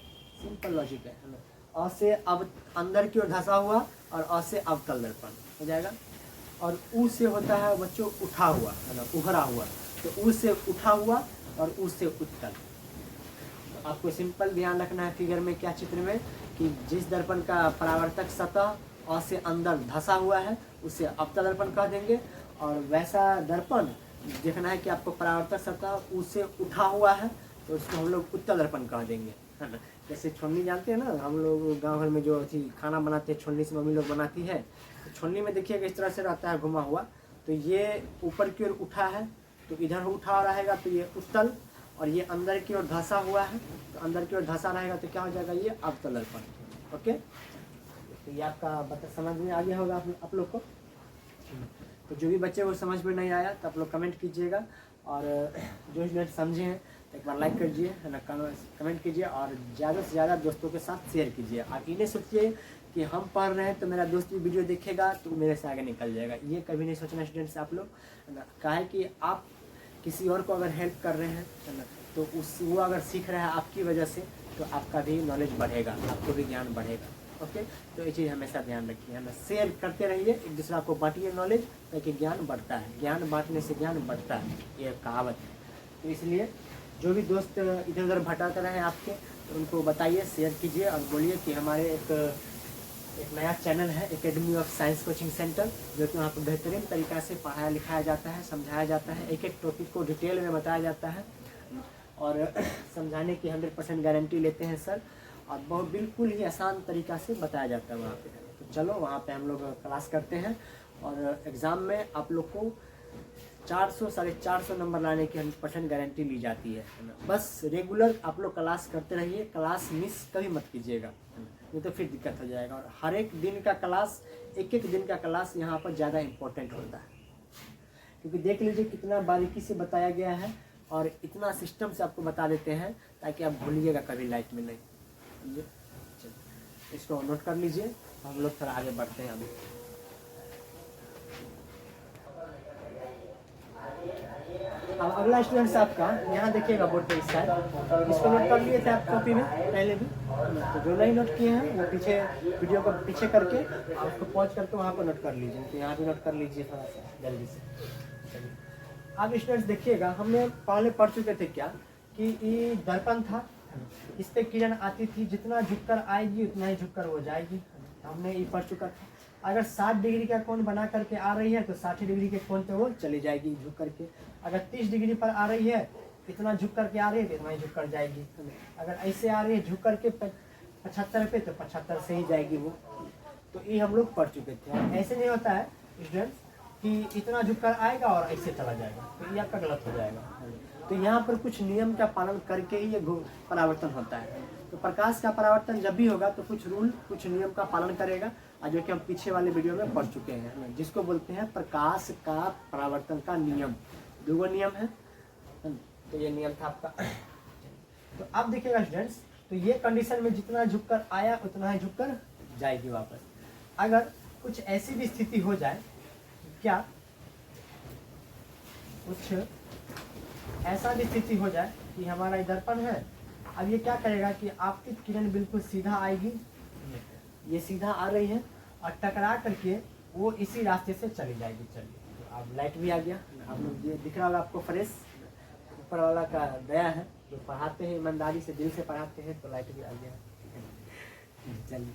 सिंपल लॉजिक है ना। अ से अब अंदर की ओर धंसा हुआ, और अ से अवतल दर्पण हो जाएगा। और ऊ से होता है बच्चों उठा हुआ, है ना, उभरा हुआ। तो ऊ से उठा हुआ, और ऊ से उत्तल। आपको सिंपल ध्यान रखना है फिगर में, क्या चित्र में, कि जिस दर्पण का परावर्तक सतह अ से अंदर धंसा हुआ है उसे अवतल दर्पण कह देंगे। और वैसा दर्पण देखना है कि आपको परावर्तक सतह ऊ से उठा हुआ है, तो उसको हम लोग उत्तल दर्पण कह देंगे, है ना। जैसे छोलनी जानते हैं ना, हम लोग गाँव भर में जो थी खाना बनाते हैं छोलनी से मम्मी लोग बनाती है, तो छोलनी में देखिएगा इस तरह से रहता है घुमा हुआ। तो ये ऊपर की ओर उठा है, तो इधर उठा रहेगा तो ये उत्तल, और ये अंदर की ओर धंसा हुआ है, तो अंदर की ओर धंसा रहेगा तो क्या हो जाएगा, ये अवतल दर्पण। ओके, तो ये आपका समझ में आ गया होगा आप लोग को। तो जो भी बच्चे को समझ में नहीं आया तो आप लोग कमेंट कीजिएगा, और जो स्टूडेंट समझे हैं तो एक बार लाइक कीजिए, है ना, कमेंट कीजिए, और ज़्यादा से ज़्यादा दोस्तों के साथ शेयर कीजिए। आप ये नहीं सोचिए कि हम पढ़ रहे हैं तो मेरा दोस्त भी वीडियो देखेगा तो मेरे से आगे निकल जाएगा, ये कभी नहीं सोचना स्टूडेंट्स आप लोग, है ना। कहा है कि आप किसी और को अगर हेल्प कर रहे हैं, है ना, तो वो अगर सीख रहा है आपकी वजह से, तो आपका भी नॉलेज बढ़ेगा, आपको भी ज्ञान बढ़ेगा। ओके, तो ये चीज़ हमेशा ध्यान रखिए, है ना। शेयर करते रहिए, एक दूसरा को बांटिए नॉलेज, ताकि ज्ञान बढ़ता है, ज्ञान बांटने से ज्ञान बढ़ता है, ये कहावत है। तो इसलिए जो भी दोस्त इधर उधर भटक रहे हैं आपके, तो उनको बताइए, शेयर कीजिए, और बोलिए कि हमारे एक नया चैनल है academy of science coaching centre, जो कि वहाँ पर बेहतरीन तरीक़ा से पढ़ाया लिखाया जाता है, समझाया जाता है, एक एक टॉपिक को डिटेल में बताया जाता है, और समझाने की 100% गारंटी लेते हैं सर, और बहुत बिल्कुल ही आसान तरीक़ा से बताया जाता है वहाँ पे। तो चलो वहाँ पे हम लोग क्लास करते हैं, और एग्ज़ाम में आप लोग को 400 450 नंबर लाने की 100% गारंटी ली जाती है ना। बस रेगुलर आप लोग क्लास करते रहिए, क्लास मिस कभी मत कीजिएगा, है ना, नहीं तो फिर दिक्कत हो जाएगा। और हर एक दिन का क्लास, एक एक दिन का क्लास यहाँ पर ज़्यादा इम्पोर्टेंट होता है, क्योंकि देख लीजिए कितना बारीकी से बताया गया है, और इतना सिस्टम से आपको बता देते हैं ताकि आप भूलिएगा कभी लाइफ में नहीं। समझे? चलिए इसको नोट कर लीजिए, हम लोग थोड़ा आगे बढ़ते हैं अभी। अब अगला स्टूडेंट्स आपका यहाँ देखिएगा बोर्ड पे इस साइड, इसको नोट कर लिए थे आप कॉपी में पहले भी, तो जो नहीं नोट किए हैं वो पीछे वीडियो को पीछे करके आप उसको पॉज करके वहाँ पर नोट कर लीजिए, तो यहाँ भी नोट कर लीजिए थोड़ा सा जल्दी से। चलिए अब स्टूडेंट्स देखिएगा, हमने पहले पढ़ चुके थे क्या, कि ये दर्पण था, इस पर किरण आती थी, जितना झुककर आएगी उतना ही झुककर हो जाएगी, हमने ये पढ़ चुका था। अगर 60 डिग्री का कोण बना करके आ रही है तो 60 डिग्री के कोण पे वो चली जाएगी झुक करके। अगर 30 डिग्री पर आ रही है, इतना झुक करके आ रही है तो इतना ही झुक कर जाएगी। अगर ऐसे आ रही है झुक करके 75 पे, तो 75 से ही जाएगी वो। तो ये हम लोग पढ़ चुके थे। ऐसे नहीं होता है स्टूडेंट्स कि इतना झुक कर आएगा और ऐसे चला जाएगा, तो ये आपका गलत हो जाएगा। तो यहाँ पर कुछ नियम का पालन करके ही ये परावर्तन होता है। तो प्रकाश का परावर्तन जब भी होगा तो कुछ रूल, कुछ नियम का पालन करेगा, जो कि हम पीछे वाले वीडियो में पढ़ चुके हैं, जिसको बोलते हैं प्रकाश का परावर्तन का नियम। 2 नियम है, तो ये नियम था आपका। तो अब देखिएगा स्टूडेंट्स, तो ये कंडीशन में जितना झुककर आया उतना ही झुककर जाएगी वापस। अगर कुछ ऐसी भी स्थिति हो जाए, क्या कुछ ऐसा भी स्थिति हो जाए कि हमारा दर्पण है, अब ये क्या करेगा कि आपकी किरण बिल्कुल सीधा आएगी, ये सीधा आ रही है, और टकरा करके वो इसी रास्ते से चली जाएगी। चलिए तो अब लाइट भी आ गया, आप लोग ये दिख रहा होगा आपको फ्रेश, ऊपर वाला का दया है, जो पढ़ाते हैं ईमानदारी से दिल से पढ़ाते हैं, तो लाइट भी आ गया। चलिए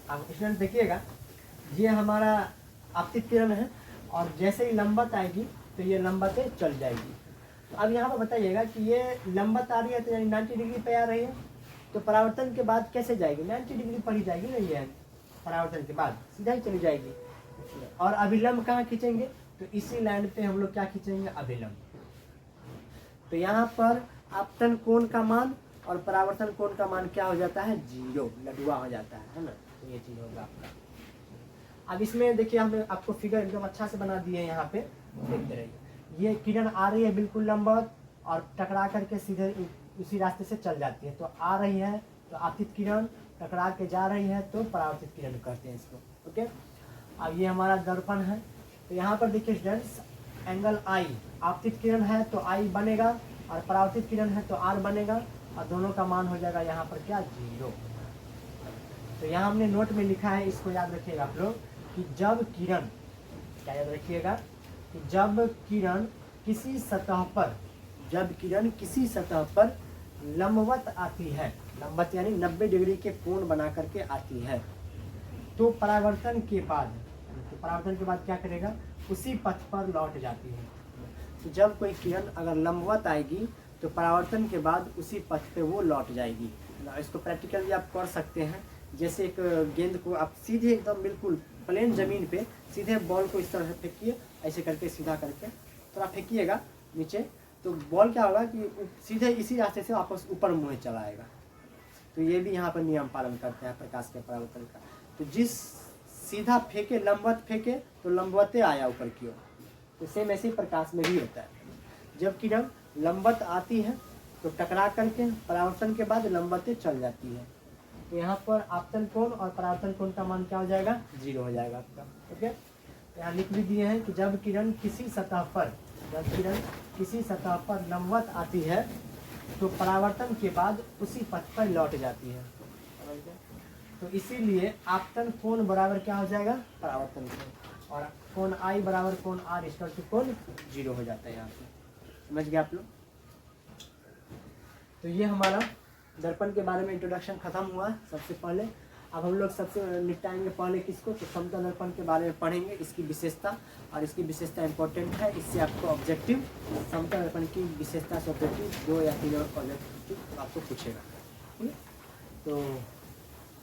अब स्टूडेंट देखिएगा, ये हमारा आपतित किरण है, और जैसे ही लंबत आएगी तो ये लंबतें चल जाएगी। तो अब यहाँ पर बताइएगा कि ये लंबत आ रही है तो यानी 90 डिग्री पे आ रही है, तो परावर्तन के बाद कैसे जाएगी, 90 डिग्री पर ही जाएगी ना, ये परावर्तन के बाद सीधा ही चली जाएगी। और अभिलंब कहाँ खींचेंगे, तो इसी लाइन पे हम लोग क्या खींचेंगे, अभिलंब। तो यहाँ पर आपतन कोण का मान और परावर्तन कोण का मान क्या हो जाता है, 0, लडुआ हो जाता है ना। तो ये चीज़ होगा आपका। अब इसमें देखिए हमने आपको फिगर एकदम अच्छा से बना दिए हैं यहाँ पे, देखते रहिए। ये किरण आ रही है बिल्कुल लंबवत और टकरा करके सीधे उसी रास्ते से चल जाती है। तो आ रही है तो आपतित किरण, टकरा के जा रही है तो परावर्तित किरण कहते हैं इसको। ओके, अब ये हमारा दर्पण है। तो यहाँ पर देखिए स्टूडेंट्स, एंगल आई, आपतित किरण है तो आई बनेगा और परावर्तित किरण है तो आर बनेगा और दोनों का मान हो जाएगा यहाँ पर क्या, 0। तो यहाँ हमने नोट में लिखा है, इसको याद रखिएगा आप लोग कि जब किरण, क्या याद रखिएगा कि जब किरण किसी सतह पर, जब किरण किसी सतह पर लंबवत आती है, लंबवत यानी 90 डिग्री के कोण बना करके आती है, तो परावर्तन के बाद, तो परावर्तन के बाद क्या करेगा, उसी पथ पर लौट जाती है। तो जब कोई किरण अगर लंबवत आएगी तो परावर्तन के बाद उसी पथ पे वो लौट जाएगी। इसको प्रैक्टिकली आप कर सकते हैं। जैसे एक गेंद को आप सीधे एकदम बिल्कुल प्लेन जमीन पे सीधे बॉल को इस तरह फेंकिए, ऐसे करके सीधा करके थोड़ा फेंकिएगा नीचे, तो बॉल क्या होगा कि सीधे इसी रास्ते से वापस ऊपर मुँह चला आएगा। तो ये भी यहाँ पर नियम पालन करते हैं प्रकाश के परावर्तन का। तो जिस सीधा फेंके, लंबवत फेंके तो लंबवते आया ऊपर की ओर। तो सेम ऐसे ही प्रकाश में भी होता है। जब किरण लंबवत आती है तो टकरा करके परावर्तन के बाद लंबवते चल जाती है। तो यहाँ पर आपतन कोण और परावर्तन कोण का मान क्या हो जाएगा, 0 हो जाएगा आपका। ओके, यहाँ लिख भी दिए हैं कि जब किरण किसी सतह पर, जब किरण किसी सतह पर लंबवत आती है तो परावर्तन के बाद उसी पथ पर लौट जाती है। तो इसीलिए आपतन कोण बराबर क्या हो जाएगा, परावर्तन कोण, और कोण आई बराबर कोण आर इक्वल टू कोण 0 हो जाता है यहाँ पे। समझ गए आप लोग। तो ये हमारा दर्पण के बारे में इंट्रोडक्शन खत्म हुआ सबसे पहले। अब हम लोग सबसे निपटाएंगे पहले किसको, तो समतल दर्पण के बारे में पढ़ेंगे, इसकी विशेषता, और इसकी विशेषता इंपॉर्टेंट है। इससे आपको ऑब्जेक्टिव, समतल दर्पण की विशेषता से ऑब्जेक्टिव 2 या 3 ऑब्जेक्टिव आपको पूछेगा। ठीक है, तो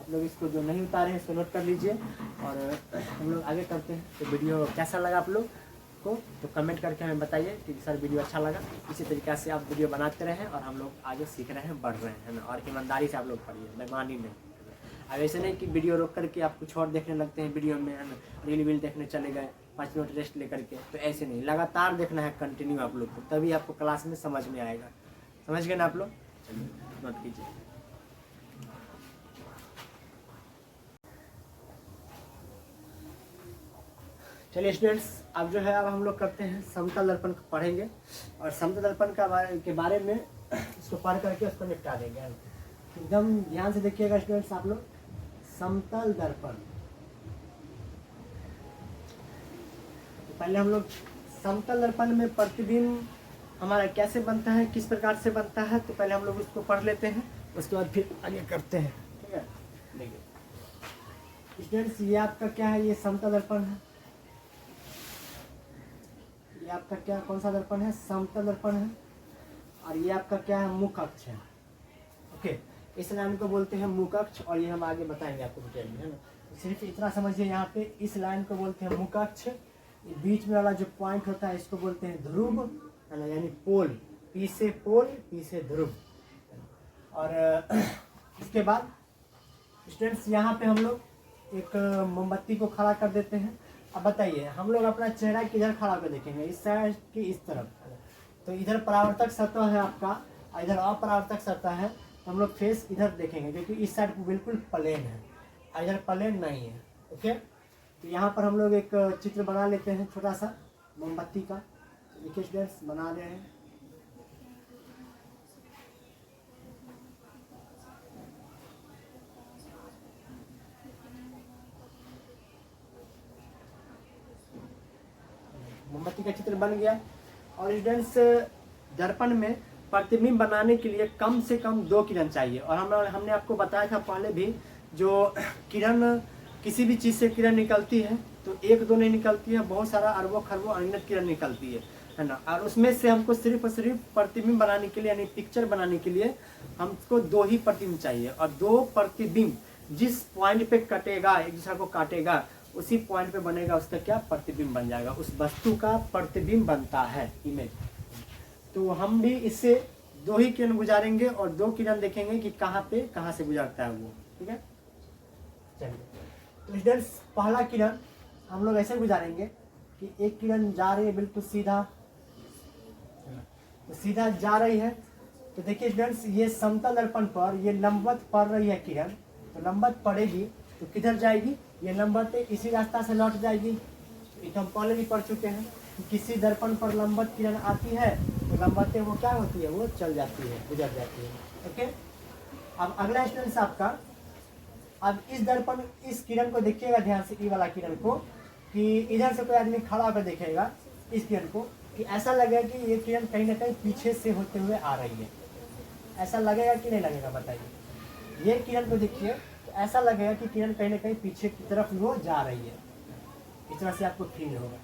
आप लोग इसको जो नहीं उतारे हैं इसको नोट कर लीजिए और हम लोग आगे करते हैं। तो वीडियो कैसा लगा आप लोग को, तो कमेंट करके हमें बताइए कि सर वीडियो अच्छा लगा। इसी तरीक़े से आप वीडियो बनाते रहें और हम लोग आगे सीख रहे हैं, बढ़ रहे हैं ना, और ईमानदारी से आप लोग पढ़िए, बेईमानी नहीं। अब ऐसे नहीं कि वीडियो रोक करके आप कुछ और देखने लगते हैं वीडियो में, है ना, रील देखने चले गए 5 मिनट रेस्ट लेकर के, तो ऐसे नहीं, लगातार देखना है कंटिन्यू आप लोग को, तभी आपको क्लास में समझ में आएगा। समझ गए ना आप लोग, चलिए नोट कीजिए। चलिए स्टूडेंट्स, अब जो है अब हम लोग करते हैं समतल दर्पण पढ़ेंगे, और समतल दर्पण के बारे में इसको पढ़ करके उसको निपटा देंगे। एकदम ध्यान से देखिएगा स्टूडेंट्स आप लोग। समतल दर्पण, तो पहले हम लोग समतल दर्पण में प्रतिबिंब हमारा कैसे बनता है, किस प्रकार से बनता है, तो पहले हम लोग उसको पढ़ लेते हैं, उसके बाद फिर आगे करते हैं। ठीक है, देखिए स्टूडेंट्स, ये आपका क्या है, ये समतल दर्पण है। ये आपका क्या, कौन सा दर्पण है, समतल दर्पण है। और ये आपका क्या है, मुख अक्ष है। ओके, इस लाइन को बोलते हैं मुख अक्ष, और ये हम आगे बताएंगे आपको डिटेल में, है ना। तो सिर्फ इतना समझिए, यहाँ पे इस लाइन को बोलते हैं मुख अक्ष। बीच में वाला जो पॉइंट होता है इसको बोलते हैं ध्रुव, है ना, यानी पोल, पी से पोल, पी से ध्रुव। और इसके बाद स्टूडेंट्स यहाँ पे हम लोग एक मोमबत्ती को खड़ा कर देते हैं। अब बताइए, हम लोग अपना चेहरा किधर खड़ा कर देखेंगे, इस साइड की इस तरफ। तो इधर परावर्तक सतह है आपका और इधर अपरावर्तक सतह है, तो हम लोग फेस इधर देखेंगे क्योंकि इस साइड बिल्कुल प्लेन है और इधर प्लेन नहीं है। ओके, तो यहाँ पर हम लोग एक चित्र बना लेते हैं छोटा सा मोमबत्ती का। देखिए स्टूडेंट्स, बना रहे हैं। मोमबत्ती का चित्र बन गया। और स्टूडेंट्स, दर्पण में प्रतिबिंब बनाने के लिए कम से कम 2 किरण चाहिए। और हमने आपको बताया था पहले भी, जो किरण किसी भी चीज़ से किरण निकलती है तो 1-2 नहीं निकलती है, बहुत सारा अरबों खरबों अनगिनत किरण निकलती है ना। और उसमें से हमको सिर्फ और सिर्फ प्रतिबिंब बनाने के लिए, यानी पिक्चर बनाने के लिए हमको 2 ही प्रतिबिंब चाहिए। और 2 प्रतिबिंब जिस पॉइंट पे कटेगा, एक दूसरे को काटेगा, उसी पॉइंट पे बनेगा, उसका क्या, प्रतिबिंब बन जाएगा, उस वस्तु का प्रतिबिंब बनता है, इमेज। तो हम भी इससे 2 ही किरण गुजारेंगे और 2 किरण देखेंगे कि कहाँ पे, कहाँ से गुजरता है वो। ठीक है, चलिए, तो स्टूडेंट्स पहला किरण हम लोग ऐसे गुजारेंगे कि एक किरण जा रही है बिल्कुल सीधा, तो सीधा जा रही है। तो देखिए स्टूडेंट्स, ये समतल दर्पण पर ये लंबवत पड़ रही है किरण, तो लंबवत पड़ेगी तो किधर जाएगी, ये लंबवत इसी रास्ता से लौट जाएगी। ये तो हम पहले भी पढ़ चुके हैं कि किसी दर्पण पर लंबवत किरण आती है तो लंबवतें वो क्या होती है, वो चल जाती है, गुजर जाती है। ओके, अब अगला स्टूडेंट्स आपका, अब इस दर्पण इस किरण को देखिएगा ध्यान से, ई वाला किरण को, कि इधर से कोई आदमी खड़ा होकर देखेगा इस किरण को, कि ऐसा लगेगा कि ये किरण कहीं ना कहीं पीछे से होते हुए आ रही है। ऐसा लगेगा कि नहीं लगेगा, बताइए। ये किरण को देखिए तो ऐसा लगेगा कि किरण कहीं ना कहीं पीछे की तरफ वो जा रही है, इस तरह से आपको फील होगा।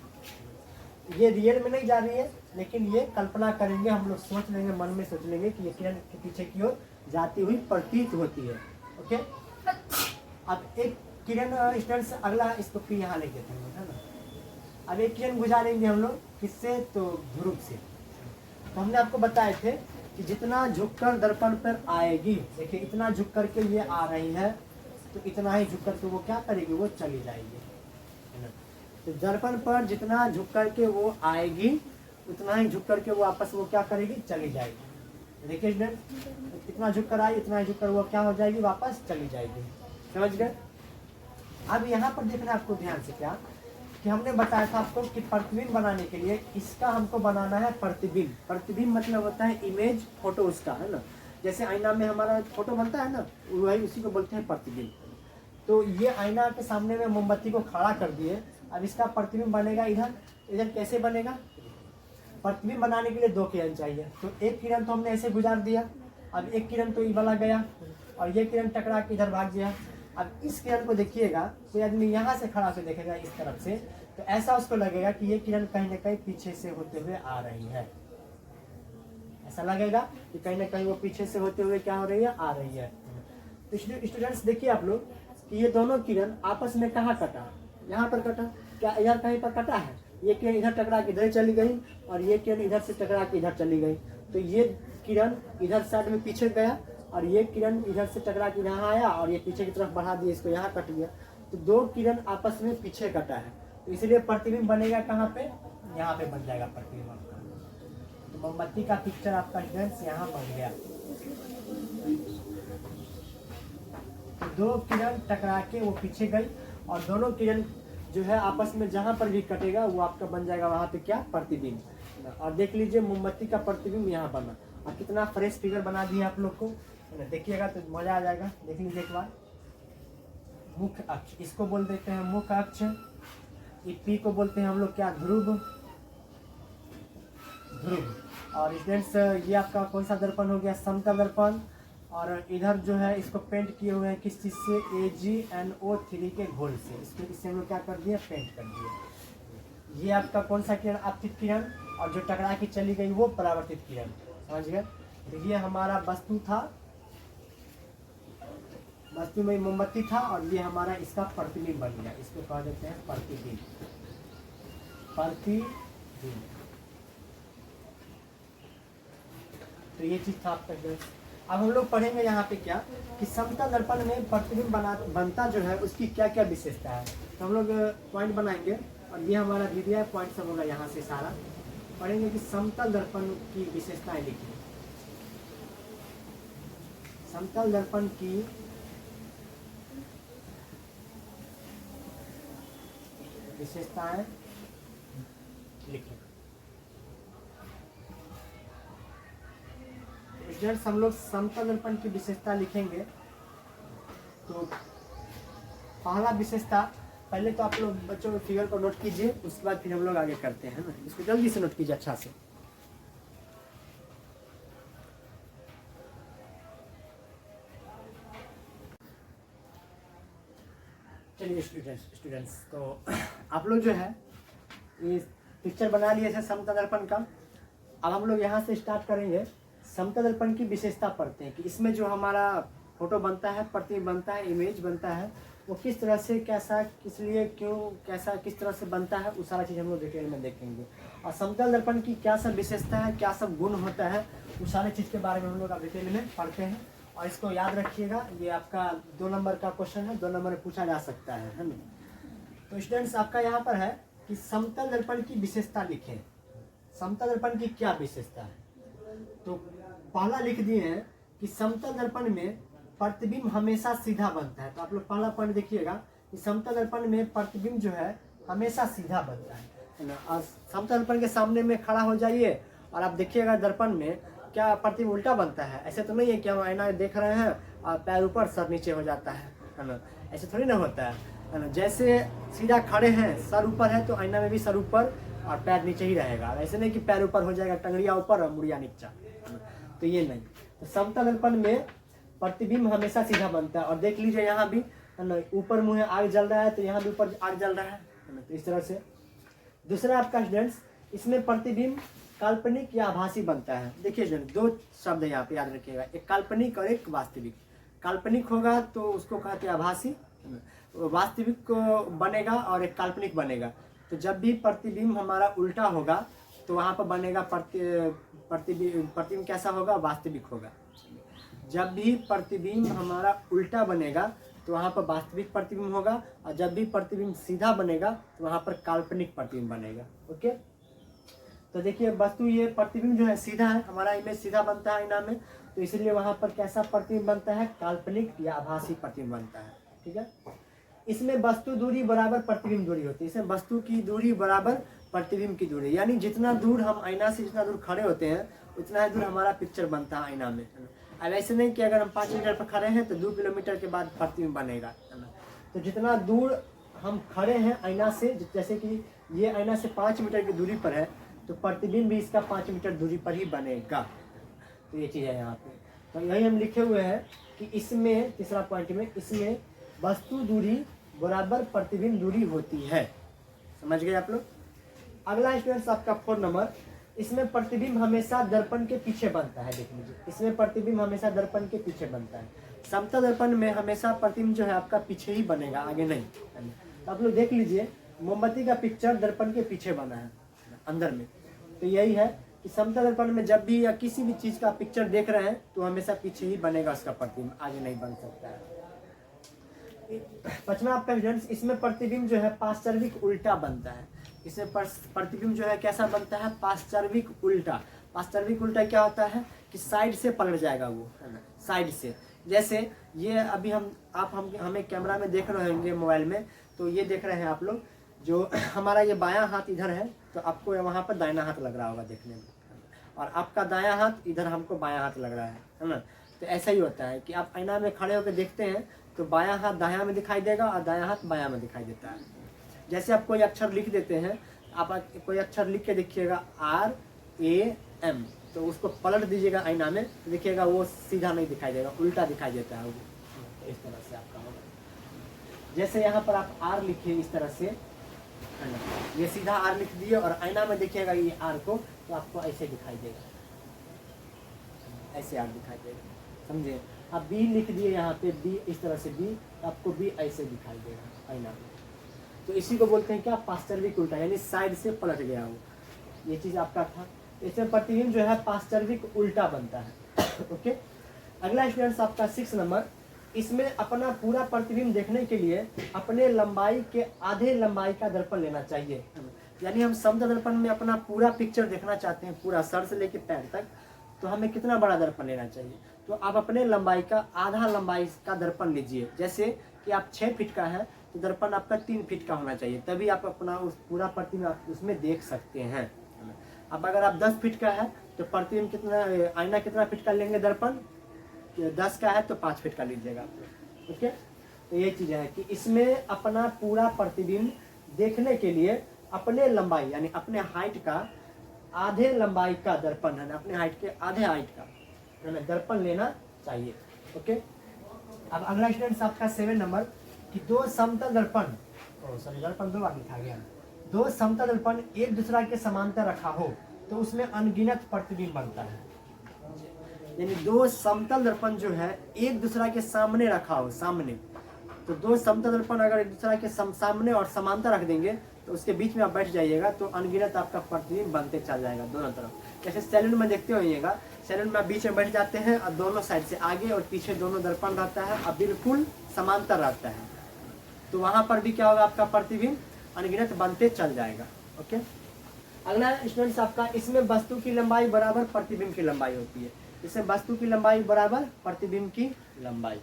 ये रियल में नहीं जा रही है, लेकिन ये कल्पना करेंगे हम लोग, सोच लेंगे, मन में सोच लेंगे कि ये किरण के पीछे की ओर जाती हुई प्रतीत होती है। ओके, अब एक किरण स्टूडेंट्स अगला, इसको फिर यहाँ लेके थे है ना। अब एक किरण गुजारेंगे हम लोग किससे, तो ध्रुव से। तो हमने आपको बताए थे कि जितना झुककर दर्पण पर आएगी, देखिए इतना झुक करके ये आ रही है, तो इतना ही झुक करके वो क्या करेगी, वो चली जाएगी, है ना। तो दर्पण पर जितना झुक करके वो आएगी उतना ही झुक करके वो आपस वो क्या करेगी, चली जाएगी। देखिए स्टूडेंट, इतना झुक कर आई, इतना ही झुक कर वो क्या हो जाएगी, वापस चली जाएगी। समझ गए। अब यहाँ पर देखना आपको ध्यान से, क्या कि हमने बताया था आपको कि प्रतिबिंब बनाने के लिए इसका हमको बनाना है प्रतिबिंब। प्रतिबिंब मतलब होता है इमेज, फोटो उसका, है ना। जैसे आईना में हमारा फोटो बनता है ना, वही उसी को बोलते हैं प्रतिबिंब। तो ये आईना के सामने में मोमबत्ती को खड़ा कर दिए, अब इसका प्रतिबिंब बनेगा इधर। इधर कैसे बनेगा, प्रतिबिंब बनाने के लिए दो किरण चाहिए, तो एक किरण तो हमने ऐसे गुजार दिया, अब एक किरण तो ये वाला गया और ये किरण टकरा के इधर भाग गया। अब इस किरण को देखिएगा, कोई आदमी यहाँ से खड़ा होकर देखेगा इस तरफ से, तो ऐसा उसको लगेगा कि ये किरण कहीं ना कहीं पीछे से होते हुए आ रही है। ऐसा लगेगा कि कहीं ना कहीं वो पीछे से होते हुए क्या हो रही है, आ रही है। तो स्टूडेंट्स देखिए आप लोग कि ये दोनों किरण आपस में कहाँ कटा, यहाँ पर कटा, क्या इधर कहीं पर कटा है। ये किरण इधर टकरा के इधर चली गई और ये किरण इधर से टकरा के इधर चली गई, तो ये किरण इधर साइड में पीछे गया और ये किरण इधर से टकरा के यहाँ आया और ये पीछे की तरफ बढ़ा दिया, इसको यहाँ कट गया। तो दो किरण आपस में पीछे कटा है, तो इसलिए प्रतिबिंब बनेगा कहाँ पे, यहाँ पे बन जाएगा प्रतिबिंब आपका। तो मोमबत्ती का पिक्चर आपका स्टूडेंट्स यहाँ बन गया। तो दो किरण टकरा के वो पीछे गई और दोनों किरण जो है आपस में जहाँ पर भी कटेगा वो आपका बन जाएगा वहाँ पे क्या, प्रतिबिंब। और देख लीजिए मोमबत्ती का प्रतिबिंब यहाँ बना, और कितना फ्रेश फिगर बना दिया आप लोग को, देखिएगा तो मजा आ जाएगा। देख लीजिए एक बार, मुख्य अक्ष इसको बोल देते हैं, मुख्य अक्ष। ये पी को बोलते हैं हम लोग क्या, ध्रुव, ध्रुव। और स्टूडेंट्स ये आपका कौन सा दर्पण हो गया, समतल दर्पण। और इधर जो है इसको पेंट किए हुए हैं किस चीज़ से, AgNO3 के घोल से, इससे हम लोग क्या कर दिए, पेंट कर दिए। ये आपका कौन सा किरण, आपतित किरण, और जो टकरा के चली गई वो परावर्तित किरण। समझ गए। तो ये हमारा वस्तु था, वस्तु में मोमबत्ती था, और ये हमारा इसका प्रतिबिंब बन गया, इसको कह देते हैं प्रतिबिंब, प्रतिबिंब। तो ये चीज था आपका ड्रेस। अब हम लोग पढ़ेंगे यहाँ पे क्या कि समतल दर्पण में प्रतिबिंब बनता जो है उसकी क्या क्या विशेषता है। तो हम लोग पॉइंट बनाएंगे और ये हमारा वीडियो पॉइंट सब होगा, यहाँ से सारा पढ़ेंगे कि समतल दर्पण की विशेषताएं लिखिए। समतल दर्पण की विशेषताएं लिखें। स्टूडेंट्स हम लोग समतल दर्पण की विशेषता लिखेंगे, तो पहला विशेषता, पहले तो आप लोग बच्चों फिगर को नोट कीजिए, उसके बाद फिर हम लोग आगे करते हैं ना। इसको जल्दी से नोट कीजिए अच्छा से। चलिए स्टूडेंट्स तो आप लोग जो है ये पिक्चर बना लिए थे समतल दर्पण का। अब हम लोग यहाँ से स्टार्ट करेंगे, समतल दर्पण की विशेषता पढ़ते हैं कि इसमें जो हमारा फोटो बनता है, प्रतिबिंब बनता है, इमेज बनता है, वो किस तरह से, कैसा, किस लिए, क्यों, कैसा, किस तरह से बनता है, वो सारा चीज़ हम लोग डिटेल में देखेंगे। और समतल दर्पण की क्या सब विशेषता है, क्या सब गुण होता है, उस सारे चीज़ के बारे में हम लोग अब डिटेल में पढ़ते हैं। और इसको याद रखिएगा, ये आपका 2 नंबर का क्वेश्चन है, 2 नंबर में पूछा जा सकता है ना। तो स्टूडेंट्स आपका यहाँ पर है कि समतल दर्पण की विशेषता लिखें। समतल दर्पण की क्या विशेषता है? तो पहला लिख दिए हैं कि समतल दर्पण में प्रतिबिंब हमेशा सीधा बनता है। तो आप लोग पहला पॉइंट देखिएगा कि समतल दर्पण में प्रतिबिंब जो है हमेशा सीधा बनता है ना। और समतल दर्पण के सामने में खड़ा हो जाइए और आप देखिएगा दर्पण में क्या प्रतिबिंब उल्टा बनता है। ऐसे तो नहीं है कि हम आईना देख रहे हैं और पैर ऊपर सर नीचे हो जाता है ना। ऐसे थोड़ी ना होता है ना। जैसे सीधा खड़े हैं, सर ऊपर है तो आईना में भी सर ऊपर और पैर नीचे ही रहेगा। ऐसे नहीं कि पैर ऊपर हो जाएगा, टंगड़िया ऊपर और मुड़िया नीचा, तो ये नहीं। तो समतल दर्पण में प्रतिबिंब हमेशा सीधा बनता है। और देख लीजिए यहाँ भी है ना, ऊपर मुँह है, आग जल रहा है, तो यहाँ भी ऊपर आग जल रहा है ना। तो इस तरह से दूसरा आपका स्टूडेंट्स, इसमें प्रतिबिंब काल्पनिक या आभासी बनता है। देखिए स्टूडेंट, 2 शब्द यहाँ पे याद रखिएगा, एक काल्पनिक और एक वास्तविक। काल्पनिक होगा तो उसको कहते हैं आभासी, वास्तविक बनेगा और एक काल्पनिक बनेगा। तो जब भी प्रतिबिंब हमारा उल्टा होगा तो वहाँ पर बनेगा प्रतिबिंब कैसा होगा? वास्तविक होगा। जब भी प्रतिबिंब हमारा उल्टा बनेगा तो वहाँ पर वास्तविक प्रतिबिंब होगा, और जब भी प्रतिबिंब सीधा बनेगा तो वहाँ पर काल्पनिक प्रतिबिंब बनेगा। ओके, तो देखिए वस्तु ये प्रतिबिंब जो है सीधा है, हमारा इमेज सीधा बनता है आईना में, तो इसलिए वहाँ पर कैसा प्रतिबिंब बनता है? काल्पनिक या आभासी प्रतिबिंब बनता है। ठीक है, इसमें वस्तु दूरी बराबर प्रतिबिंब दूरी होती है। इसमें वस्तु की दूरी बराबर प्रतिबिंब की दूरी, यानी जितना दूर हम आईना से जितना दूर खड़े होते हैं उतना ही दूर हमारा पिक्चर बनता है आईना में। अब ऐसे नहीं कि अगर हम 5 मीटर पर खड़े हैं तो 2 किलोमीटर के बाद प्रतिबिंब बनेगा, है ना। तो जितना दूर हम खड़े हैं आईना से, जैसे कि ये आईना से 5 मीटर की दूरी पर है, तो प्रतिबिंब भी इसका 5 मीटर दूरी पर ही बनेगा। तो ये चीज़ है यहाँ पे। तो यही हम लिखे हुए हैं कि इसमें तीसरा पॉइंट में, इसमें वस्तु दूरी बराबर प्रतिबिंब दूरी होती है। समझ गए आप लोग? अगला स्टूडेंट्स आपका 4 नंबर, इसमें प्रतिबिंब हमेशा दर्पण के पीछे बनता है। देख लीजिए, इसमें प्रतिबिंब हमेशा दर्पण के पीछे बनता है। समतल दर्पण में हमेशा प्रतिबिंब जो है आपका पीछे ही बनेगा, आगे नहीं। तो आप लोग देख लीजिए, मोमबत्ती का पिक्चर दर्पण के पीछे बना है अंदर में। तो यही है कि समतल दर्पण में जब भी या किसी भी चीज़ का पिक्चर देख रहे हैं तो हमेशा पीछे ही बनेगा उसका प्रतिबिंब, आगे नहीं बन सकता है। 5वां आपका स्टूडेंट्स, इसमें प्रतिबिंब जो है पार्श्विक उल्टा बनता है। इसमें प्रतिबिंब जो है कैसा बनता है? पार्श्विक उल्टा। पार्श्विक उल्टा क्या होता है कि साइड से पलट जाएगा वो, है ना, साइड से। जैसे ये अभी हमें कैमरा में देख रहे होंगे मोबाइल में, तो ये देख रहे हैं आप लोग, जो हमारा ये बायां हाथ इधर है तो आपको वहाँ पर दाहिना हाथ लग रहा होगा देखने में, और आपका दायां हाथ इधर हमको बायां हाथ लग रहा है ना। तो ऐसा ही होता है कि आप आईना में खड़े होकर देखते हैं तो बायां हाथ दायां में दिखाई देगा और दायां हाथ बायां में दिखाई देता है। जैसे आप कोई अक्षर लिख देते हैं, आप कोई अक्षर लिख के देखिएगा RAM, तो उसको पलट दीजिएगा आईना में, तो देखिएगा वो सीधा नहीं दिखाई देगा, उल्टा दिखाई देता है वो। इस तरह से आपका होगा। जैसे यहाँ पर आप R लिखिए इस तरह से, है ना, ये सीधा R लिख दिए और आईना में देखिएगा ये R को, तो आपको ऐसे दिखाई देगा, ऐसे R दिखाई देगा, समझे। आप B लिख दिए यहाँ पे, B इस तरह से B, तो आपको B ऐसे दिखाई देगा आईना में। तो इसी को बोलते हैं क्या? पार्श्विक उल्टा, यानी साइड से पलट गया वो। ये चीज़ आपका था। इसमें प्रतिबिंब जो है पार्श्विक उल्टा बनता है। ओके, अगला स्टूडेंट्स आपका 6 नंबर, इसमें अपना पूरा प्रतिबिंब देखने के लिए अपने लंबाई के आधे लंबाई का दर्पण लेना चाहिए। यानी हम समतल दर्पण में अपना पूरा पिक्चर देखना चाहते हैं, पूरा सर से लेकर पैर तक, तो हमें कितना बड़ा दर्पण लेना चाहिए? तो आप अपने लंबाई का आधा लंबाई का दर्पण लीजिए। जैसे कि आप 6 फीट का है तो दर्पण आपका 3 फीट का होना चाहिए, तभी आप अपना उस पूरा प्रतिबिंब आप उसमें देख सकते हैं। अब अगर आप 10 फीट का है तो प्रतिबिंब कितना, आईना कितना फीट का लेंगे? दर्पण 10 का है तो 5 फीट का लीजिएगा। ओके, तो ये चीज़ है कि इसमें अपना पूरा प्रतिबिंब देखने के लिए अपने लंबाई यानी अपने हाइट का आधे लंबाई का दर्पण, है ना, अपने हाइट के आधे हाइट का, है ना, दर्पण लेना चाहिए। ओके, अब अगला स्टूडेंट्स आपका 7 नंबर कि 2 समतल दर्पण, दर्पण 2 बार लिखा गया, 2 समतल दर्पण एक दूसरा के समांतर रखा हो तो उसमें अनगिनत प्रतिबिंब बनता है। यानी 2 समतल दर्पण जो है एक दूसरा के सामने रखा हो, सामने, तो 2 समतल दर्पण अगर एक दूसरा के सामने और समांतर रख देंगे तो उसके बीच में आप बैठ जाइएगा तो अनगिनत आपका प्रतिबिंब बनते चल जाएगा दोनों तरफ। जैसे सैलून में देखते होइएगा, सैलून में आप बीच में बैठ जाते हैं और दोनों साइड से आगे और पीछे दोनों दर्पण रहता है और बिल्कुल समांतर रहता है, तो वहाँ पर भी क्या होगा, आपका प्रतिबिंब अनगिनत बनते चल जाएगा। ओके, अगला स्टूडेंट्स आपका, इसमें वस्तु की लंबाई बराबर प्रतिबिंब की लंबाई होती है। इसमें वस्तु की लंबाई बराबर प्रतिबिंब की लंबाई,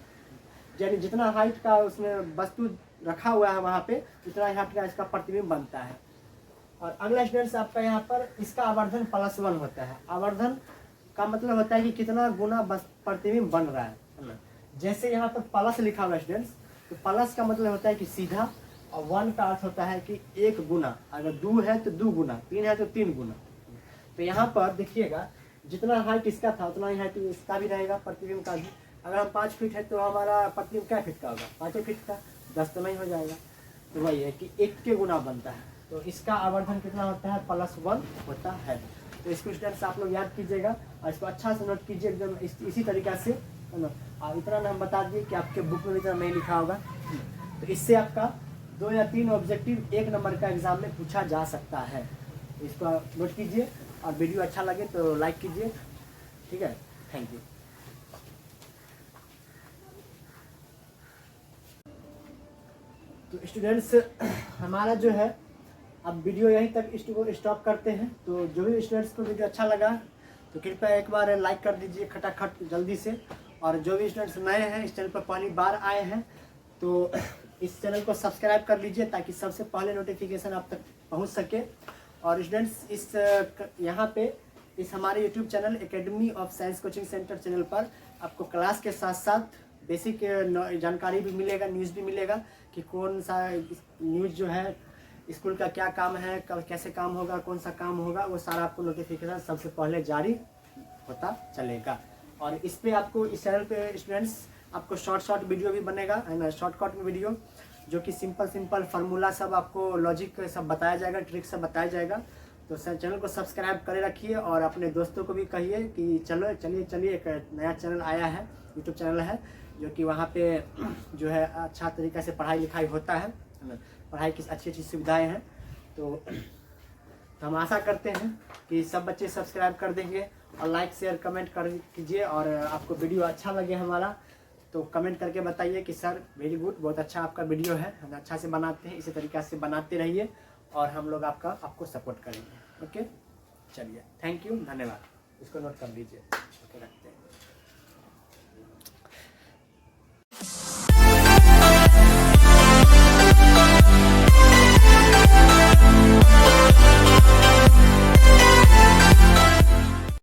यानी जितना हाइट का उसमें वस्तु रखा हुआ है वहाँ पे उतना हाइट का इसका प्रतिबिंब बनता है। और अगला स्टूडेंट्स आपका यहाँ पर इसका आवर्धन +1 होता है। आवर्धन का मतलब होता है कि कितना गुना प्रतिबिंब बन रहा है ना। जैसे यहाँ पर प्लस लिखा हुआ है स्टूडेंट्स, तो प्लस का मतलब होता है कि सीधा, और 1 का अर्थ होता है कि 1 गुना, अगर 2 है तो 2 गुना, 3 है तो 3 गुना। तो यहाँ पर देखिएगा जितना हाइट इसका था उतना ही हाइट इसका भी रहेगा, प्रतिबिंब का भी। अगर हम 5 फीट है तो हमारा प्रतिबिंब क्या फीट का होगा, 5 फीट का, 10 तो नहीं हो जाएगा। तो वही है कि 1 के गुना बनता है, तो इसका आवर्धन कितना होता है, +1 होता है। तो इसको स्टूडेंट्स आप लोग याद कीजिएगा और इसको अच्छा से नोट कीजिए एकदम इसी तरीक़ा से, है ना। और इतना हम बता दिए कि आपके बुक में इतना नहीं लिखा होगा। तो इससे आपका 2 या 3 ऑब्जेक्टिव 1 नंबर का एग्जाम में पूछा जा सकता है। इसको नोट कीजिए और वीडियो अच्छा लगे तो लाइक कीजिए, ठीक है। Thank you. तो स्टूडेंट्स हमारा जो है अब वीडियो यहीं तक स्टॉप करते हैं। तो जो भी स्टूडेंट्स को वीडियो अच्छा लगा तो कृपया एक बार लाइक कर दीजिए खटाखट जल्दी से। और जो भी स्टूडेंट्स नए हैं, इस चैनल पर पहली बार आए हैं, तो इस चैनल को सब्सक्राइब कर लीजिए ताकि सबसे पहले नोटिफिकेशन आप तक पहुंच सके। और स्टूडेंट्स इस यहाँ पे इस हमारे YouTube channel academy of science coaching centre channel पर आपको क्लास के साथ साथ बेसिक जानकारी भी मिलेगा, न्यूज़ भी मिलेगा कि कौन सा न्यूज़ जो है, स्कूल का क्या काम है, कल कैसे काम होगा, कौन सा काम होगा, वो सारा आपको नोटिफिकेशन सबसे पहले जारी होता चलेगा। और इस पे आपको इस चैनल पे स्टूडेंट्स आपको शॉर्ट वीडियो भी बनेगा, है ना, शॉर्टकट में वीडियो जो कि सिंपल फार्मूला सब आपको लॉजिक सब बताया जाएगा, ट्रिक सब बताया जाएगा। तो चैनल को सब्सक्राइब करे रखिए और अपने दोस्तों को भी कहिए कि चलिए एक नया चैनल आया है, यूट्यूब चैनल है जो कि वहाँ पे जो है अच्छा तरीक़े से पढ़ाई लिखाई होता है ना, पढ़ाई की अच्छी सुविधाएं हैं। तो हम आशा करते हैं कि सब बच्चे सब्सक्राइब कर देंगे और लाइक शेयर कमेंट कर कीजिए। और आपको वीडियो अच्छा लगे हमारा तो कमेंट करके बताइए कि सर वेरी गुड, बहुत अच्छा आपका वीडियो है, हम अच्छा से बनाते हैं, इसी तरीक़े से बनाते रहिए और हम लोग आपको सपोर्ट करेंगे। ओके, चलिए, थैंक यू, धन्यवाद। इसको नोट कर लीजिए। ओके।